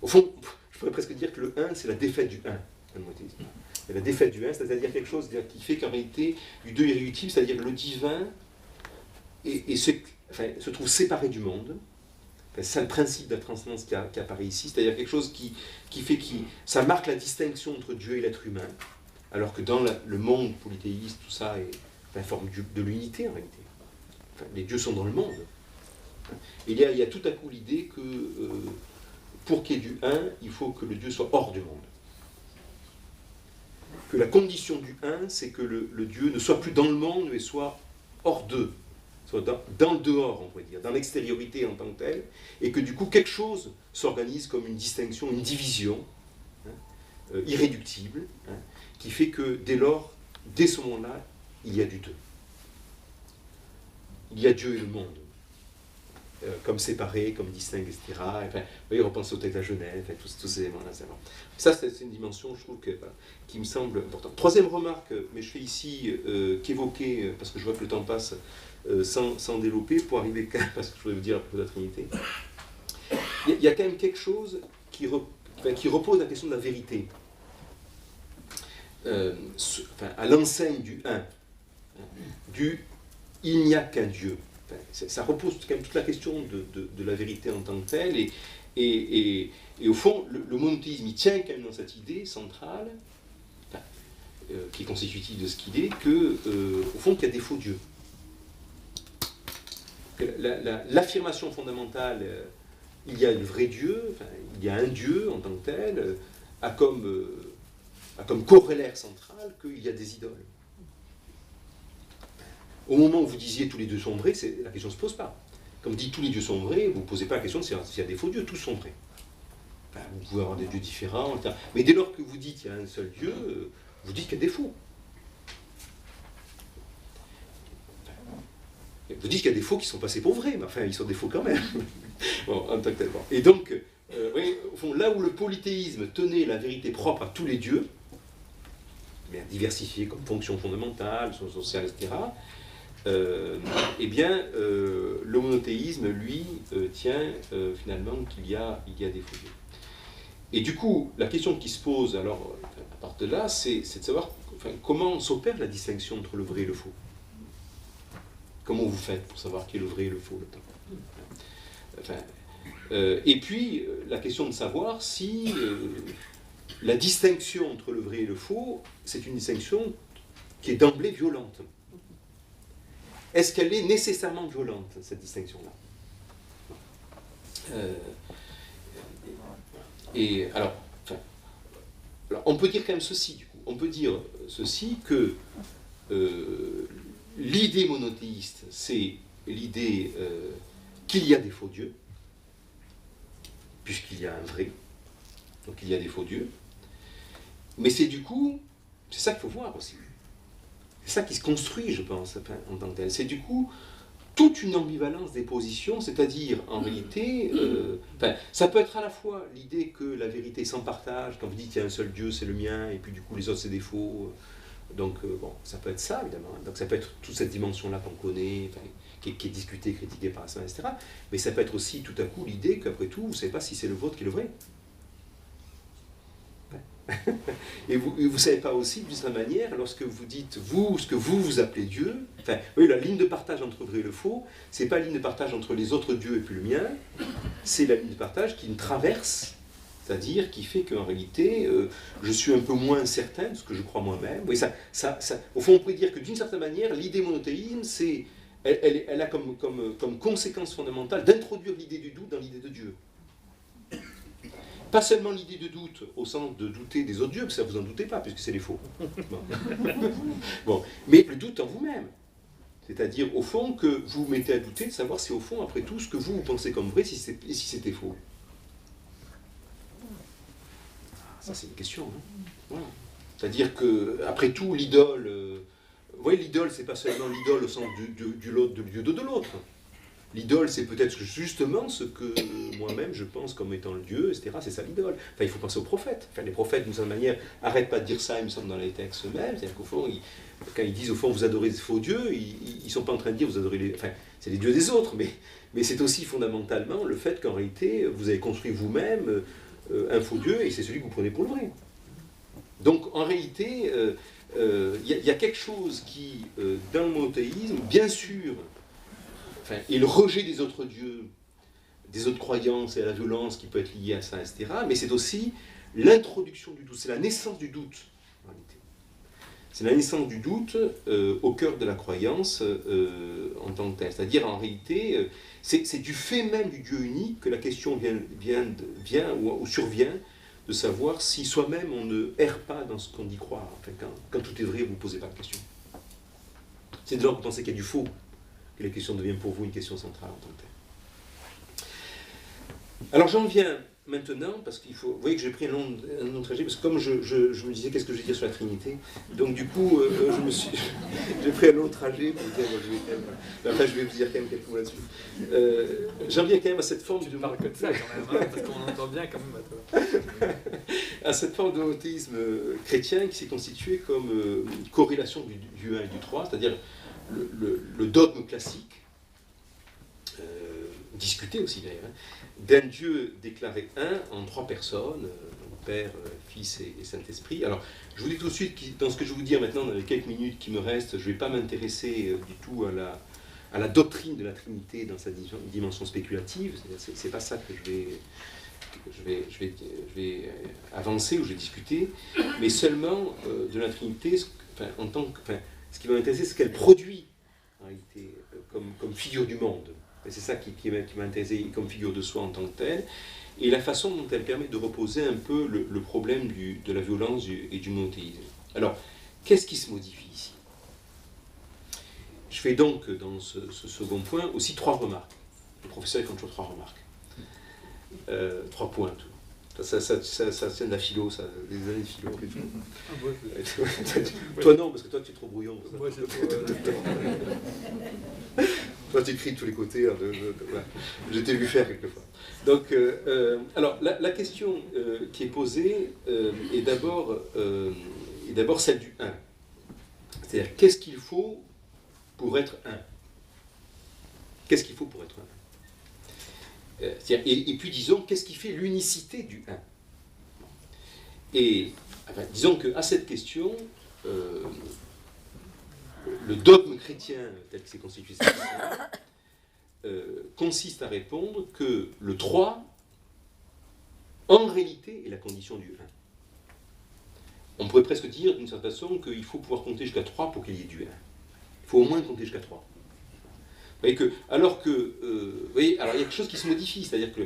au fond, je pourrais presque dire que le 1 c'est la défaite du 1, le monothéisme. C'est la défaite du 1, c'est-à-dire quelque chose qui fait qu'en réalité, du 2 irréductible, c'est-à-dire le divin se trouve séparé du monde. C'est ça le principe de la transcendance qui apparaît ici, c'est-à-dire quelque chose qui fait ça marque la distinction entre Dieu et l'être humain, alors que dans le monde polythéiste, tout ça est forme de l'unité en réalité. Les dieux sont dans le monde. Et il y a tout à coup l'idée que pour qu'il y ait du 1, il faut que le Dieu soit hors du monde. Que la condition du 1, c'est que le Dieu ne soit plus dans le monde, mais soit hors d'eux. Soit dans le dehors, on pourrait dire, dans l'extériorité en tant que telle, et que du coup quelque chose s'organise comme une distinction, une division irréductible, qui fait que dès lors, dès ce moment-là, il y a du deux. Il y a Dieu et le monde. comme séparé, comme distinct, etc. Enfin, vous voyez, repenser au texte de la Genève, enfin, tous ces éléments-là. Ça, c'est une dimension, je trouve, qui me semble importante. Troisième remarque, mais je fais ici qu'évoquer, parce que je vois que le temps passe, sans développer, pour arriver quand même, parce que je voulais vous dire à propos de la Trinité. Il y a quand même quelque chose qui repose la question de la vérité. À l'enseigne du un, du il n'y a qu'un Dieu. Ça repose quand même toute la question de la vérité en tant que telle, et au fond, le monothéisme, il tient quand même dans cette idée centrale, qui est constitutive de ce qu'il est, au fond, qu'il y a des faux dieux. L'affirmation fondamentale, il y a le vrai Dieu, il y a un Dieu en tant que tel, a comme corollaire central qu'il y a des idoles. Au moment où vous disiez tous les dieux sont vrais, la question ne se pose pas. Comme dit tous les dieux sont vrais, vous ne posez pas la question de s'il y a des faux dieux, tous sont vrais. Vous pouvez avoir des dieux différents, etc. Mais dès lors que vous dites qu'il y a un seul Dieu, vous dites qu'il y a des faux. Vous dites qu'il y a des faux qui sont passés pour vrais, mais enfin, ils sont des faux quand même. Bon, en tant que tel. Et donc, oui, au fond, là où le polythéisme tenait la vérité propre à tous les dieux, mais diversifiée comme fonction fondamentale, sociale, etc., eh bien, le monothéisme, lui, tient finalement qu'il y a des faux dieux. Et du coup, la question qui se pose, alors, à partir de là, c'est de savoir comment s'opère la distinction entre le vrai et le faux. Comment vous faites pour savoir qui est le vrai et le faux, le temps. Et puis, la question de savoir si la distinction entre le vrai et le faux, c'est une distinction qui est d'emblée violente. Est-ce qu'elle est nécessairement violente, cette distinction-là? Alors, on peut dire quand même ceci, du coup. On peut dire ceci, que l'idée monothéiste, c'est l'idée qu'il y a des faux dieux, puisqu'il y a un vrai, donc il y a des faux dieux. Mais c'est du coup, c'est ça qu'il faut voir aussi. C'est ça qui se construit, je pense, en tant que tel. C'est du coup toute une ambivalence des positions, c'est-à-dire, en réalité, ça peut être à la fois l'idée que la vérité est sans partage, quand vous dites qu'il y a un seul Dieu, c'est le mien, et puis du coup les autres c'est des faux. Donc, bon, ça peut être ça, évidemment. Donc ça peut être toute cette dimension-là qu'on connaît, qui est discutée, critiquée par la semaine, etc. Mais ça peut être aussi, tout à coup, l'idée qu'après tout, vous ne savez pas si c'est le vôtre qui est le vrai. Et vous ne savez pas aussi, d'une certaine manière, lorsque vous dites, vous, ce que vous appelez Dieu, oui, la ligne de partage entre le vrai et le faux, c'est pas la ligne de partage entre les autres dieux et puis le mien, c'est la ligne de partage qui me traverse, c'est-à-dire qui fait qu'en réalité, je suis un peu moins certain de ce que je crois moi-même. Oui, au fond, on pourrait dire que d'une certaine manière, l'idée monothéisme, elle a comme conséquence fondamentale d'introduire l'idée du doute dans l'idée de Dieu. Pas seulement l'idée de doute, au sens de douter des autres dieux, parce que ça vous en doutez pas, puisque c'est les faux. Bon. Mais le doute en vous-même. C'est-à-dire, au fond, que vous vous mettez à douter de savoir si, au fond, après tout, ce que vous pensez comme vrai, si c'était faux. Ça, c'est une question. Hein. Voilà. C'est-à-dire que, après tout, l'idole... vous voyez, l'idole, c'est pas seulement l'idole au sens du dieu de l'autre. L'idole, c'est peut-être justement ce que moi-même je pense comme étant le Dieu, etc. C'est ça l'idole. Enfin, il faut penser aux prophètes. Enfin, les prophètes, d'une certaine manière, n'arrêtent pas de dire ça, il me semble, dans les textes eux-mêmes. C'est-à-dire qu'au fond, quand ils disent, au fond, vous adorez des faux dieux, ils ne sont pas en train de dire, vous adorez les... Enfin, c'est les dieux des autres, mais c'est aussi fondamentalement le fait qu'en réalité, vous avez construit vous-même un faux Dieu, et c'est celui que vous prenez pour le vrai. Donc, en réalité, y a quelque chose qui, dans le monothéisme, bien sûr... et le rejet des autres dieux, des autres croyances et à la violence qui peut être liée à ça, etc. Mais c'est aussi l'introduction du doute, c'est la naissance du doute, en réalité. C'est la naissance du doute au cœur de la croyance en tant que telle. C'est-à-dire, en réalité, c'est du fait même du Dieu unique que la question vient ou survient de savoir si soi-même on ne erre pas dans ce qu'on dit croire. Enfin, quand tout est vrai, vous ne posez pas de question. C'est de là que vous pensez qu'il y a du faux, que la question devient pour vous une question centrale en tant que telle. Alors j'en viens maintenant, parce qu'il faut... Vous voyez que j'ai pris un long trajet, parce que comme je me disais qu'est-ce que je vais dire sur la Trinité, donc du coup, j'ai pris un long trajet pour dire, je vais quand même... Enfin, je vais vous dire quand même quelques mots là-dessus. J'en reviens quand même à cette forme de... parles que de ça quand même, hein, parce qu'on entend bien quand même à toi. À cette forme de monothéisme chrétien qui s'est constitué comme corrélation du 1 et du 3, c'est-à-dire le dogme classique, discuté aussi d'ailleurs, hein, d'un Dieu déclaré un en trois personnes, Père, Fils et Saint-Esprit. Alors, je vous dis tout de suite, dans ce que je vais vous dire maintenant, dans les quelques minutes qui me restent, je ne vais pas m'intéresser du tout à la doctrine de la Trinité dans sa dimension spéculative, c'est pas ça que je vais avancer ou je vais discuter, mais seulement de la Trinité, ce qui va m'intéresser, c'est ce qu'elle produit en réalité comme figure du monde. C'est ça qui m'a intéressé comme figure de soi en tant que telle, et la façon dont elle permet de reposer un peu le problème de la violence et du monothéisme. Alors, qu'est-ce qui se modifie ici? Je fais donc dans ce second point aussi trois remarques. Les professeurs font toujours trois remarques. 3 points. Ça tient de la philo, ça, des années de philo. Toi non, parce que toi tu es trop brouillon. Moi, c'est trop, toi tu écris de tous les côtés, je t'ai vu faire quelquefois. Donc, alors la question qui est posée est d'abord celle du 1. C'est-à-dire, qu'est-ce qu'il faut pour être 1? Qu'est-ce qu'il faut pour être 1? Et puis disons, qu'est-ce qui fait l'unicité du 1? Et enfin, disons qu'à cette question, le dogme chrétien tel que c'est constitué consiste à répondre que le 3, en réalité, est la condition du 1. On pourrait presque dire d'une certaine façon qu'il faut pouvoir compter jusqu'à 3 pour qu'il y ait du 1. Il faut au moins compter jusqu'à 3. Vous voyez que, alors il y a quelque chose qui se modifie, c'est-à-dire que,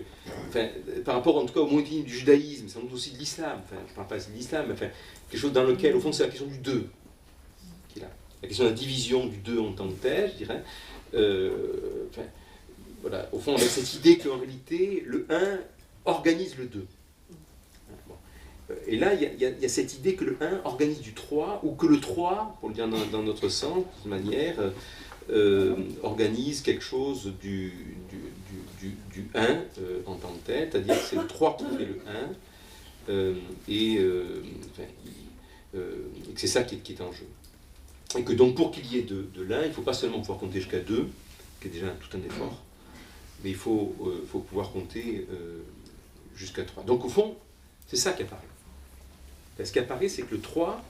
enfin, par rapport en tout cas au monothéisme du judaïsme, sans doute aussi de l'islam, enfin, je ne parle pas de l'islam, mais enfin, quelque chose dans lequel, au fond, c'est la question du 2 qui est là. La question de la division du 2 en tant que tel, je dirais. Voilà, au fond, avec cette idée qu'en réalité, le 1 organise le 2. Bon. Et là, il y a cette idée que le 1 organise du 3, ou que le 3, pour le dire dans notre sens, de manière... organise quelque chose du 1 en tant que tel, c'est-à-dire que c'est le 3 qui fait le 1, et que c'est ça qui est en jeu. Et que donc pour qu'il y ait de l'un, il ne faut pas seulement pouvoir compter jusqu'à 2, qui est déjà tout un effort, mais il faut pouvoir compter jusqu'à 3. Donc au fond, c'est ça qui apparaît. Ce qui apparaît, c'est que le 3,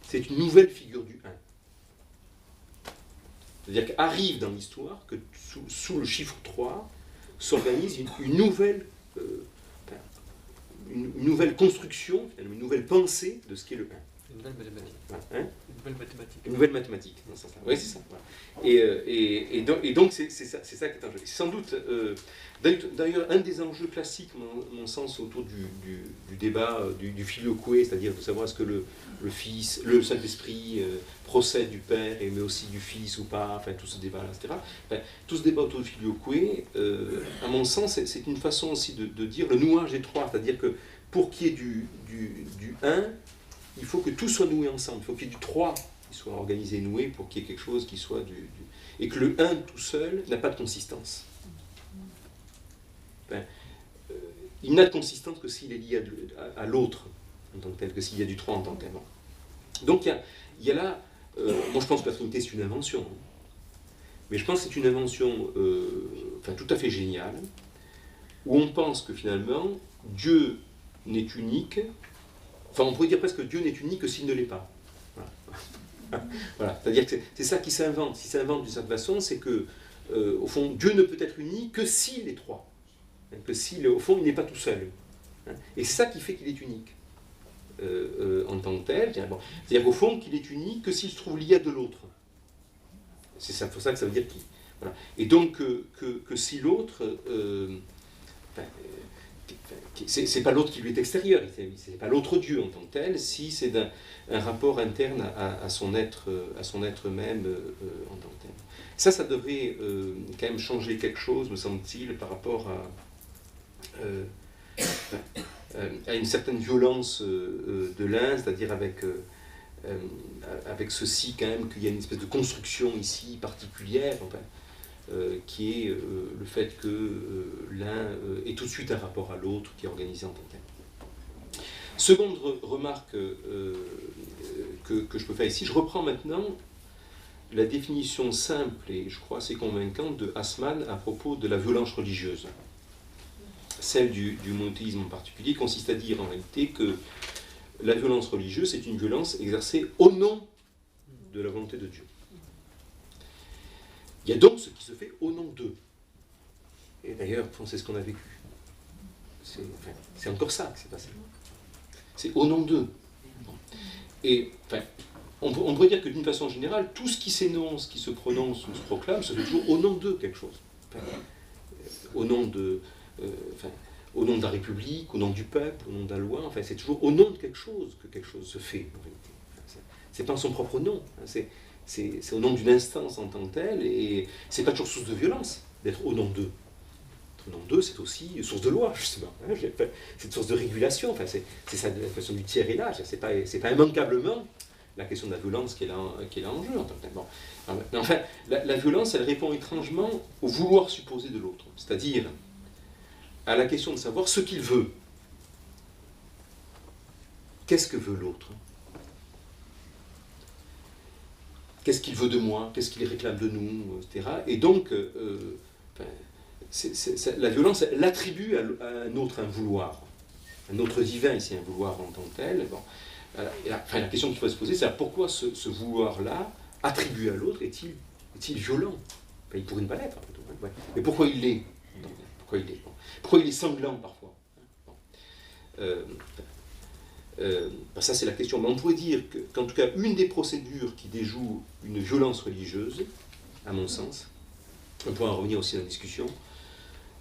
c'est une nouvelle figure du 1. C'est-à-dire qu'arrive dans l'histoire que sous le chiffre 3 s'organise une nouvelle construction, une nouvelle pensée de ce qu'est le 1. Une nouvelle mathématique. Hein? Une nouvelle mathématique. Une nouvelle mathématique, dans ce sens-là. Oui, c'est ça. Voilà. Et donc, c'est ça qui est en jeu. C'est sans doute, d'ailleurs, un des enjeux classiques, à mon sens, autour du débat du filioque, c'est-à-dire de savoir est-ce que le Fils, le Saint-Esprit procède du Père, mais aussi du Fils ou pas, enfin, tout ce débat-là, etc. Enfin, tout ce débat autour du filioque, à mon sens, c'est une façon aussi de dire le nouage des 3, c'est-à-dire que pour qu'il y ait du 1, il faut que tout soit noué ensemble, il faut qu'il y ait du 3 qui soit organisé et noué pour qu'il y ait quelque chose qui soit et que le 1 tout seul n'a pas de consistance. Enfin, il n'a de consistance que s'il est lié à l'autre en tant que tel, que s'il y a du 3 en tant que tel. Donc il y a là, moi je pense que la Trinité c'est une invention, hein, mais je pense que c'est une invention tout à fait géniale, où on pense que finalement Dieu n'est unique. Enfin, on pourrait dire presque que Dieu n'est unique que s'il ne l'est pas. Voilà. Voilà. C'est-à-dire que c'est ça qui s'invente. Ce qui s'invente d'une certaine façon, c'est que, au fond, Dieu ne peut être unique que s'il est 3. Que s'il, au fond, il n'est pas tout seul. Et c'est ça qui fait qu'il est unique en tant que tel. C'est-à-dire qu'au fond, qu'il est unique que s'il se trouve lié à de l'autre. C'est pour ça que ça veut dire qu'il. Voilà. Et donc, que si l'autre. C'est pas l'autre qui lui est extérieur, c'est pas l'autre Dieu en tant que tel, si c'est un rapport interne à son être même en tant que tel. Ça devrait quand même changer quelque chose, me semble-t-il, par rapport à une certaine violence de l'un, c'est-à-dire avec ceci quand même qu'il y a une espèce de construction ici particulière, enfin, qui est le fait que l'un est tout de suite un rapport à l'autre qui est organisé en tant que tel. Seconde remarque que je peux faire ici, je reprends maintenant la définition simple et je crois assez convaincante de Hassman à propos de la violence religieuse. Celle du monothéisme en particulier consiste à dire en réalité que la violence religieuse est une violence exercée au nom de la volonté de Dieu. Il y a donc ce qui se fait au nom d'eux. Et d'ailleurs, c'est ce qu'on a vécu. C'est encore ça qui s'est passé. C'est au nom d'eux. Et enfin, on pourrait dire que d'une façon générale, tout ce qui s'énonce, qui se prononce ou se proclame, se fait toujours au nom d'eux quelque chose. Enfin, au nom de la République, au nom du peuple, au nom de la loi, enfin, c'est toujours au nom de quelque chose que quelque chose se fait, en réalité. C'est pas en son propre nom, hein, c'est au nom d'une instance en tant que telle, et c'est pas toujours source de violence d'être au nom d'eux. Au nom d'eux, c'est aussi source de loi, justement. Hein, c'est une source de régulation, enfin, c'est ça la question du tiers et l'âge, c'est pas immanquablement la question de la violence qui est là en jeu en tant que tel. Bon. Enfin, la violence, elle répond étrangement au vouloir supposé de l'autre, c'est-à-dire à la question de savoir ce qu'il veut. Qu'est-ce que veut l'autre? Qu'est-ce qu'il veut de moi? Qu'est-ce qu'il réclame de nous? Etc. Et donc, la violence, elle attribue à un autre un vouloir. Un autre divin, ici, un vouloir en tant que tel. Bon. La question qu'il faut se poser, c'est pourquoi ce vouloir-là, attribué à l'autre, est-il violent? Enfin, il pourrait ne pas l'être, plutôt. Hein, ouais. Mais pourquoi il l'est? Pourquoi il est sanglant, parfois? Ça, c'est la question. Mais on pourrait dire qu'en tout cas, une des procédures qui déjoue une violence religieuse, à mon sens, on pourra en revenir aussi dans la discussion,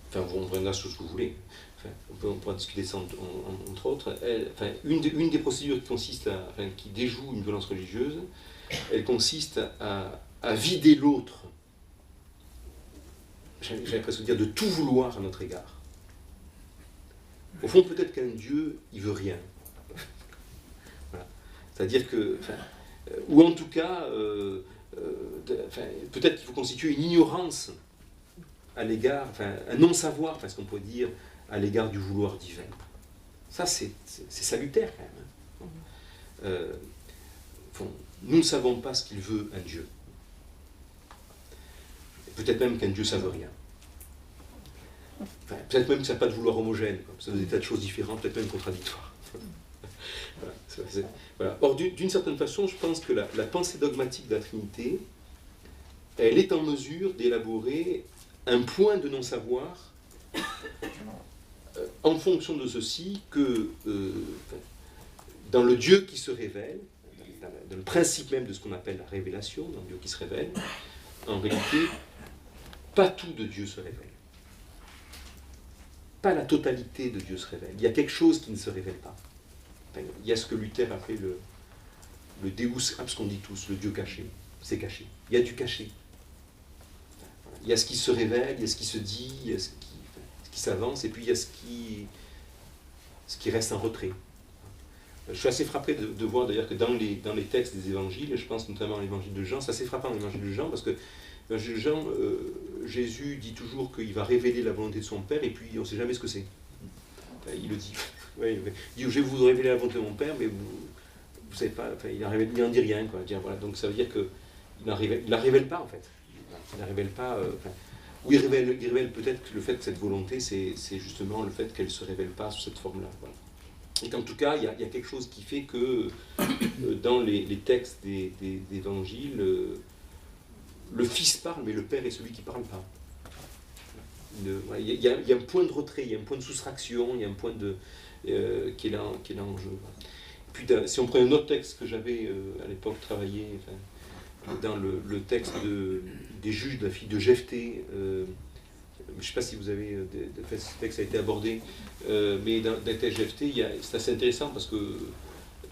enfin, on reviendra sur ce que vous voulez, enfin, on pourra discuter ça entre autres. Une des procédures qui déjoue une violence religieuse, elle consiste à vider l'autre, j'allais presque dire, de tout vouloir à notre égard. Au fond, peut-être qu'un Dieu, il veut rien. Voilà. C'est-à-dire que, ou en tout cas, peut-être qu'il faut constituer une ignorance à l'égard, un non-savoir, ce qu'on peut dire, à l'égard du vouloir divin. Ça, c'est salutaire quand même. Nous ne savons pas ce qu'il veut, un Dieu. Peut-être même qu'un Dieu, ça ne veut rien. Peut-être même que ça n'a pas de vouloir homogène, ça veut des tas de choses différentes, peut-être même contradictoires. Voilà. Or, d'une certaine façon, je pense que la pensée dogmatique de la Trinité, elle est en mesure d'élaborer un point de non-savoir en fonction de ceci que dans le Dieu qui se révèle, dans le principe même de ce qu'on appelle la révélation, dans le Dieu qui se révèle, en réalité, pas tout de Dieu se révèle. Pas la totalité de Dieu se révèle. Il y a quelque chose qui ne se révèle pas. Enfin, il y a ce que Luther appelait le Deus absconditus, le Dieu caché. C'est caché. Il y a du caché. Il y a ce qui se révèle, il y a ce qui se dit, il y a ce qui s'avance, et puis il y a ce qui reste en retrait. Je suis assez frappé de voir d'ailleurs que dans les textes des évangiles, et je pense notamment à l'évangile de Jean, c'est assez frappant l'évangile de Jean, parce que l'évangile de Jean, Jésus dit toujours qu'il va révéler la volonté de son Père, et puis on ne sait jamais ce que c'est. Il le dit. Ouais, il dit, je vais vous révéler la volonté de mon Père, mais vous ne savez pas, il n'en dit rien. Quoi. Voilà, donc ça veut dire qu'il ne la révèle pas en fait. Il ne révèle pas. Ou il révèle peut-être que le fait que cette volonté, c'est justement le fait qu'elle ne se révèle pas sous cette forme-là. Voilà. Et qu'en tout cas, il y a quelque chose qui fait que dans les textes des évangiles, le Fils parle, mais le Père est celui qui ne parle pas. Il y a un point de retrait, il y a un point de soustraction, il y a un point qui est là en jeu. Puis si on prend un autre texte que j'avais à l'époque travaillé, dans le texte des juges de la fille de Jephthé, je ne sais pas si vous avez, ce texte a été abordé, mais dans le texte de Jephthé, c'est assez intéressant parce que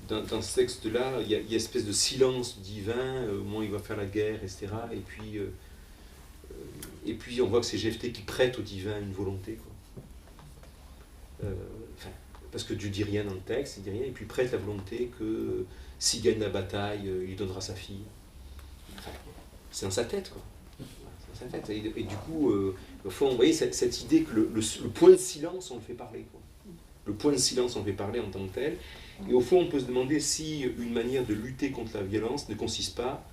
dans ce texte-là, il y a une espèce de silence divin, au moment où il va faire la guerre, etc. Et puis on voit que c'est Jephthé qui prête au divin une volonté, quoi. Enfin, parce que Dieu dit rien dans le texte, il dit rien, et puis prête la volonté que s'il gagne la bataille, il donnera sa fille. Enfin, c'est dans sa tête, quoi. C'est dans sa tête. Et du coup, au fond, vous voyez, cette idée que le point de silence, on le fait parler, quoi. Le point de silence, on le fait parler en tant que tel. Et au fond, on peut se demander si une manière de lutter contre la violence ne consiste pas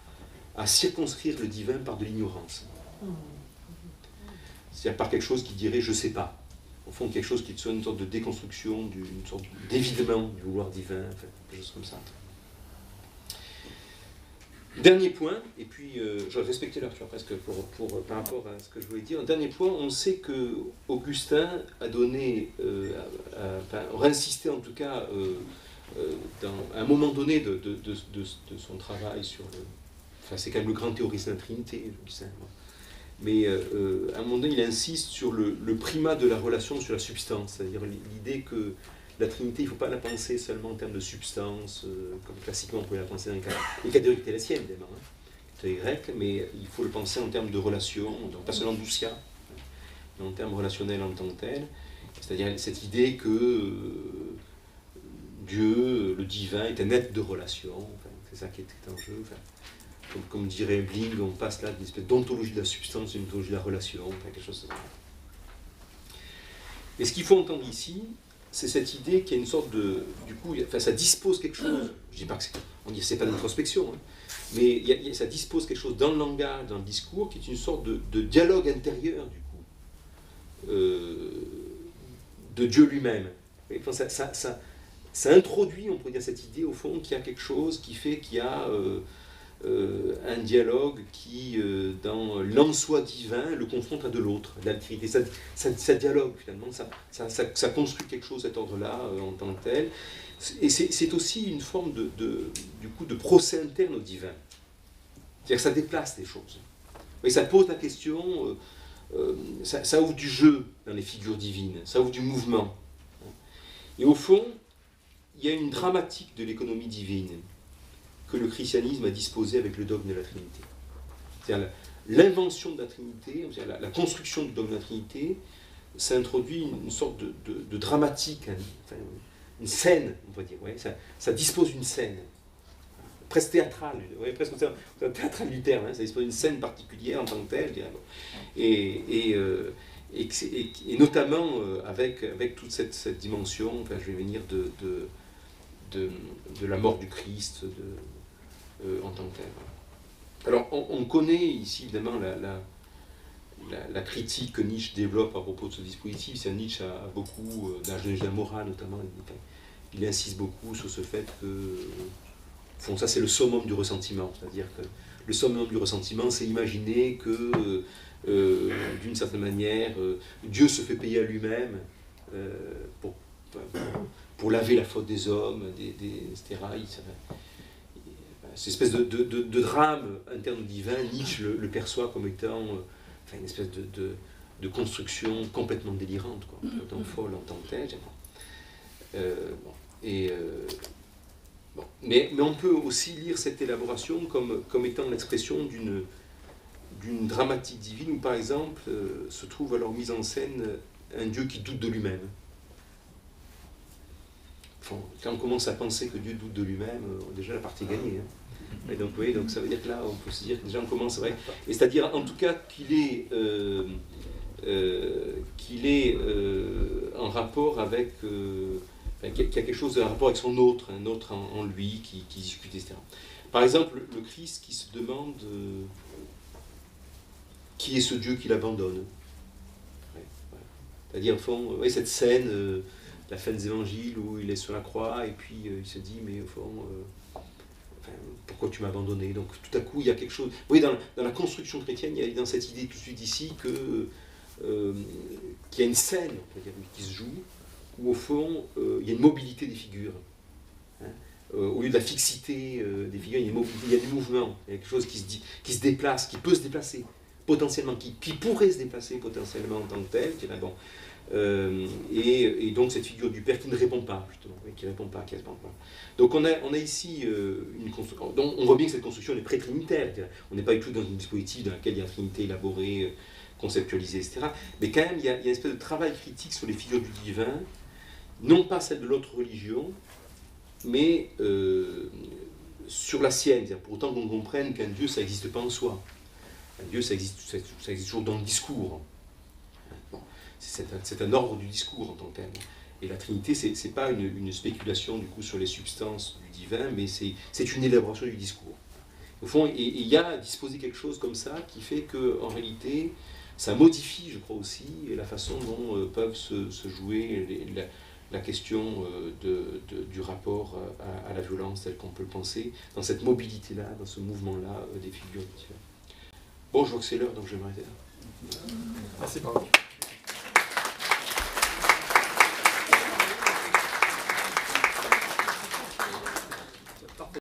à circonscrire le divin par de l'ignorance. C'est-à-dire par quelque chose qui dirait « je ne sais pas ». Au fond, quelque chose qui soit une sorte de déconstruction, une sorte d'évidement du vouloir divin, enfin, quelque chose comme ça. Dernier point, et puis j'aurais respecté l'heure presque par rapport à ce que je voulais dire. Un dernier point, on sait que Augustin a donné, aurait insisté en tout cas, à un moment donné de son travail sur le... Enfin, c'est quand même le grand théoricien de la Trinité, Augustin. Mais à un moment donné, il insiste sur le primat de la relation sur la substance, c'est-à-dire l'idée que la Trinité, il ne faut pas la penser seulement en termes de substance, comme classiquement on pouvait la penser dans les cas théoriques étaient la sienne, évidemment, c'était grec, mais il faut le penser en termes de relation, donc pas seulement doucia, mais en termes relationnels en tant que tel, c'est-à-dire cette idée que Dieu, le divin, est un être de relation, enfin, c'est ça qui est en jeu. Enfin, comme dirait Bling, on passe là d'une espèce d'ontologie de la substance, une ontologie de la relation, enfin, quelque chose comme ça. Et ce qu'il faut entendre ici, c'est cette idée qu'il y a une sorte de... Du coup, enfin, ça dispose quelque chose, je ne dis pas que c'est pas d'introspection, hein, mais ça dispose quelque chose dans le langage, dans le discours, qui est une sorte de dialogue intérieur, du coup, de Dieu lui-même. Enfin, ça introduit, on pourrait dire, cette idée, au fond, qu'il y a quelque chose qui fait qu'il y a un dialogue qui, dans l'en-soi divin, le confronte à de l'autre, l'altérité. Ça dialogue, finalement, ça construit quelque chose, cet ordre-là, en tant que tel. Et c'est aussi une forme du coup, de procès interne au divin. C'est-à-dire que ça déplace des choses. Et ça pose la question, ça ouvre du jeu dans les figures divines, ça ouvre du mouvement. Et au fond, il y a une dramatique de l'économie divine que le christianisme a disposé avec le dogme de la Trinité. C'est-à-dire l'invention de la Trinité, la construction du dogme de la Trinité, ça introduit une sorte de dramatique, enfin, une scène, on va dire. Ouais, ça dispose d'une scène, presque théâtrale, ouais, presque théâtrale du terme, hein, ça dispose d'une scène particulière en tant que telle, et notamment avec toute cette dimension, enfin, je vais venir de la mort du Christ, en tant que tel. Alors, on connaît ici, évidemment, la critique que Nietzsche développe à propos de ce dispositif. C'est Nietzsche a beaucoup, dans la morale notamment, il insiste beaucoup sur ce fait que, bon, ça c'est le summum du ressentiment, c'est-à-dire que le summum du ressentiment, c'est imaginer que, d'une certaine manière, Dieu se fait payer à lui-même pour laver la faute des hommes, etc. Cette espèce de drame interne divin, Nietzsche le perçoit comme étant enfin, une espèce de construction complètement délirante, quoi, complètement folle en tant que telle. Mais on peut aussi lire cette élaboration comme étant l'expression d'une dramatique divine où, par exemple, se trouve alors mise en scène un Dieu qui doute de lui-même. Enfin, quand on commence à penser que Dieu doute de lui-même, déjà la partie est gagnée. Hein. Et donc, oui, donc ça veut dire que là, on peut se dire que déjà on commence, vrai. Et c'est-à-dire, en tout cas, qu'il est en rapport avec, qu'il y a quelque chose de rapport avec son autre, un autre en lui qui discute, etc. Par exemple, le Christ qui se demande qui est ce Dieu qui l'abandonne. Ouais, ouais. C'est-à-dire, au fond, ouais, cette scène, la fin des évangiles où il est sur la croix et puis il se dit, mais au fond, pourquoi tu m'as abandonné? Donc tout à coup, il y a quelque chose... Vous voyez, dans la construction chrétienne, il y a dans cette idée tout de suite ici qu'il y a une scène, on peut dire, qui se joue, où au fond, il y a une mobilité des figures. Hein, au lieu de la fixité des figures, il y a une mobilité, il y a du mouvement, il y a quelque chose qui se déplace, qui peut se déplacer, potentiellement, qui pourrait se déplacer potentiellement en tant que tel, qui est là, bon. Et donc cette figure du Père qui ne répond pas, justement, qui ne répond pas. Donc on a ici une construction, donc on voit bien que cette construction est pré-trinitaire, on n'est pas du tout dans un dispositif dans lequel il y a une trinité élaborée, conceptualisée, etc. Mais quand même, il y a une espèce de travail critique sur les figures du divin, non pas celle de l'autre religion, mais sur la sienne, pour autant qu'on comprenne qu'un Dieu, ça n'existe pas en soi. Un Dieu, ça existe toujours dans le discours. Bon, c'est un ordre du discours en tant que tel. Et la Trinité, ce n'est pas une spéculation du coup sur les substances du divin, mais c'est une élaboration du discours. Au fond, il y a à disposer quelque chose comme ça qui fait qu'en réalité, ça modifie, je crois aussi, la façon dont peuvent se jouer la question du rapport à la violence tel qu'on peut le penser, dans cette mobilité-là, dans ce mouvement-là des figures. Bon, je vois que c'est l'heure, donc je vais m'arrêter là. Merci, Paul.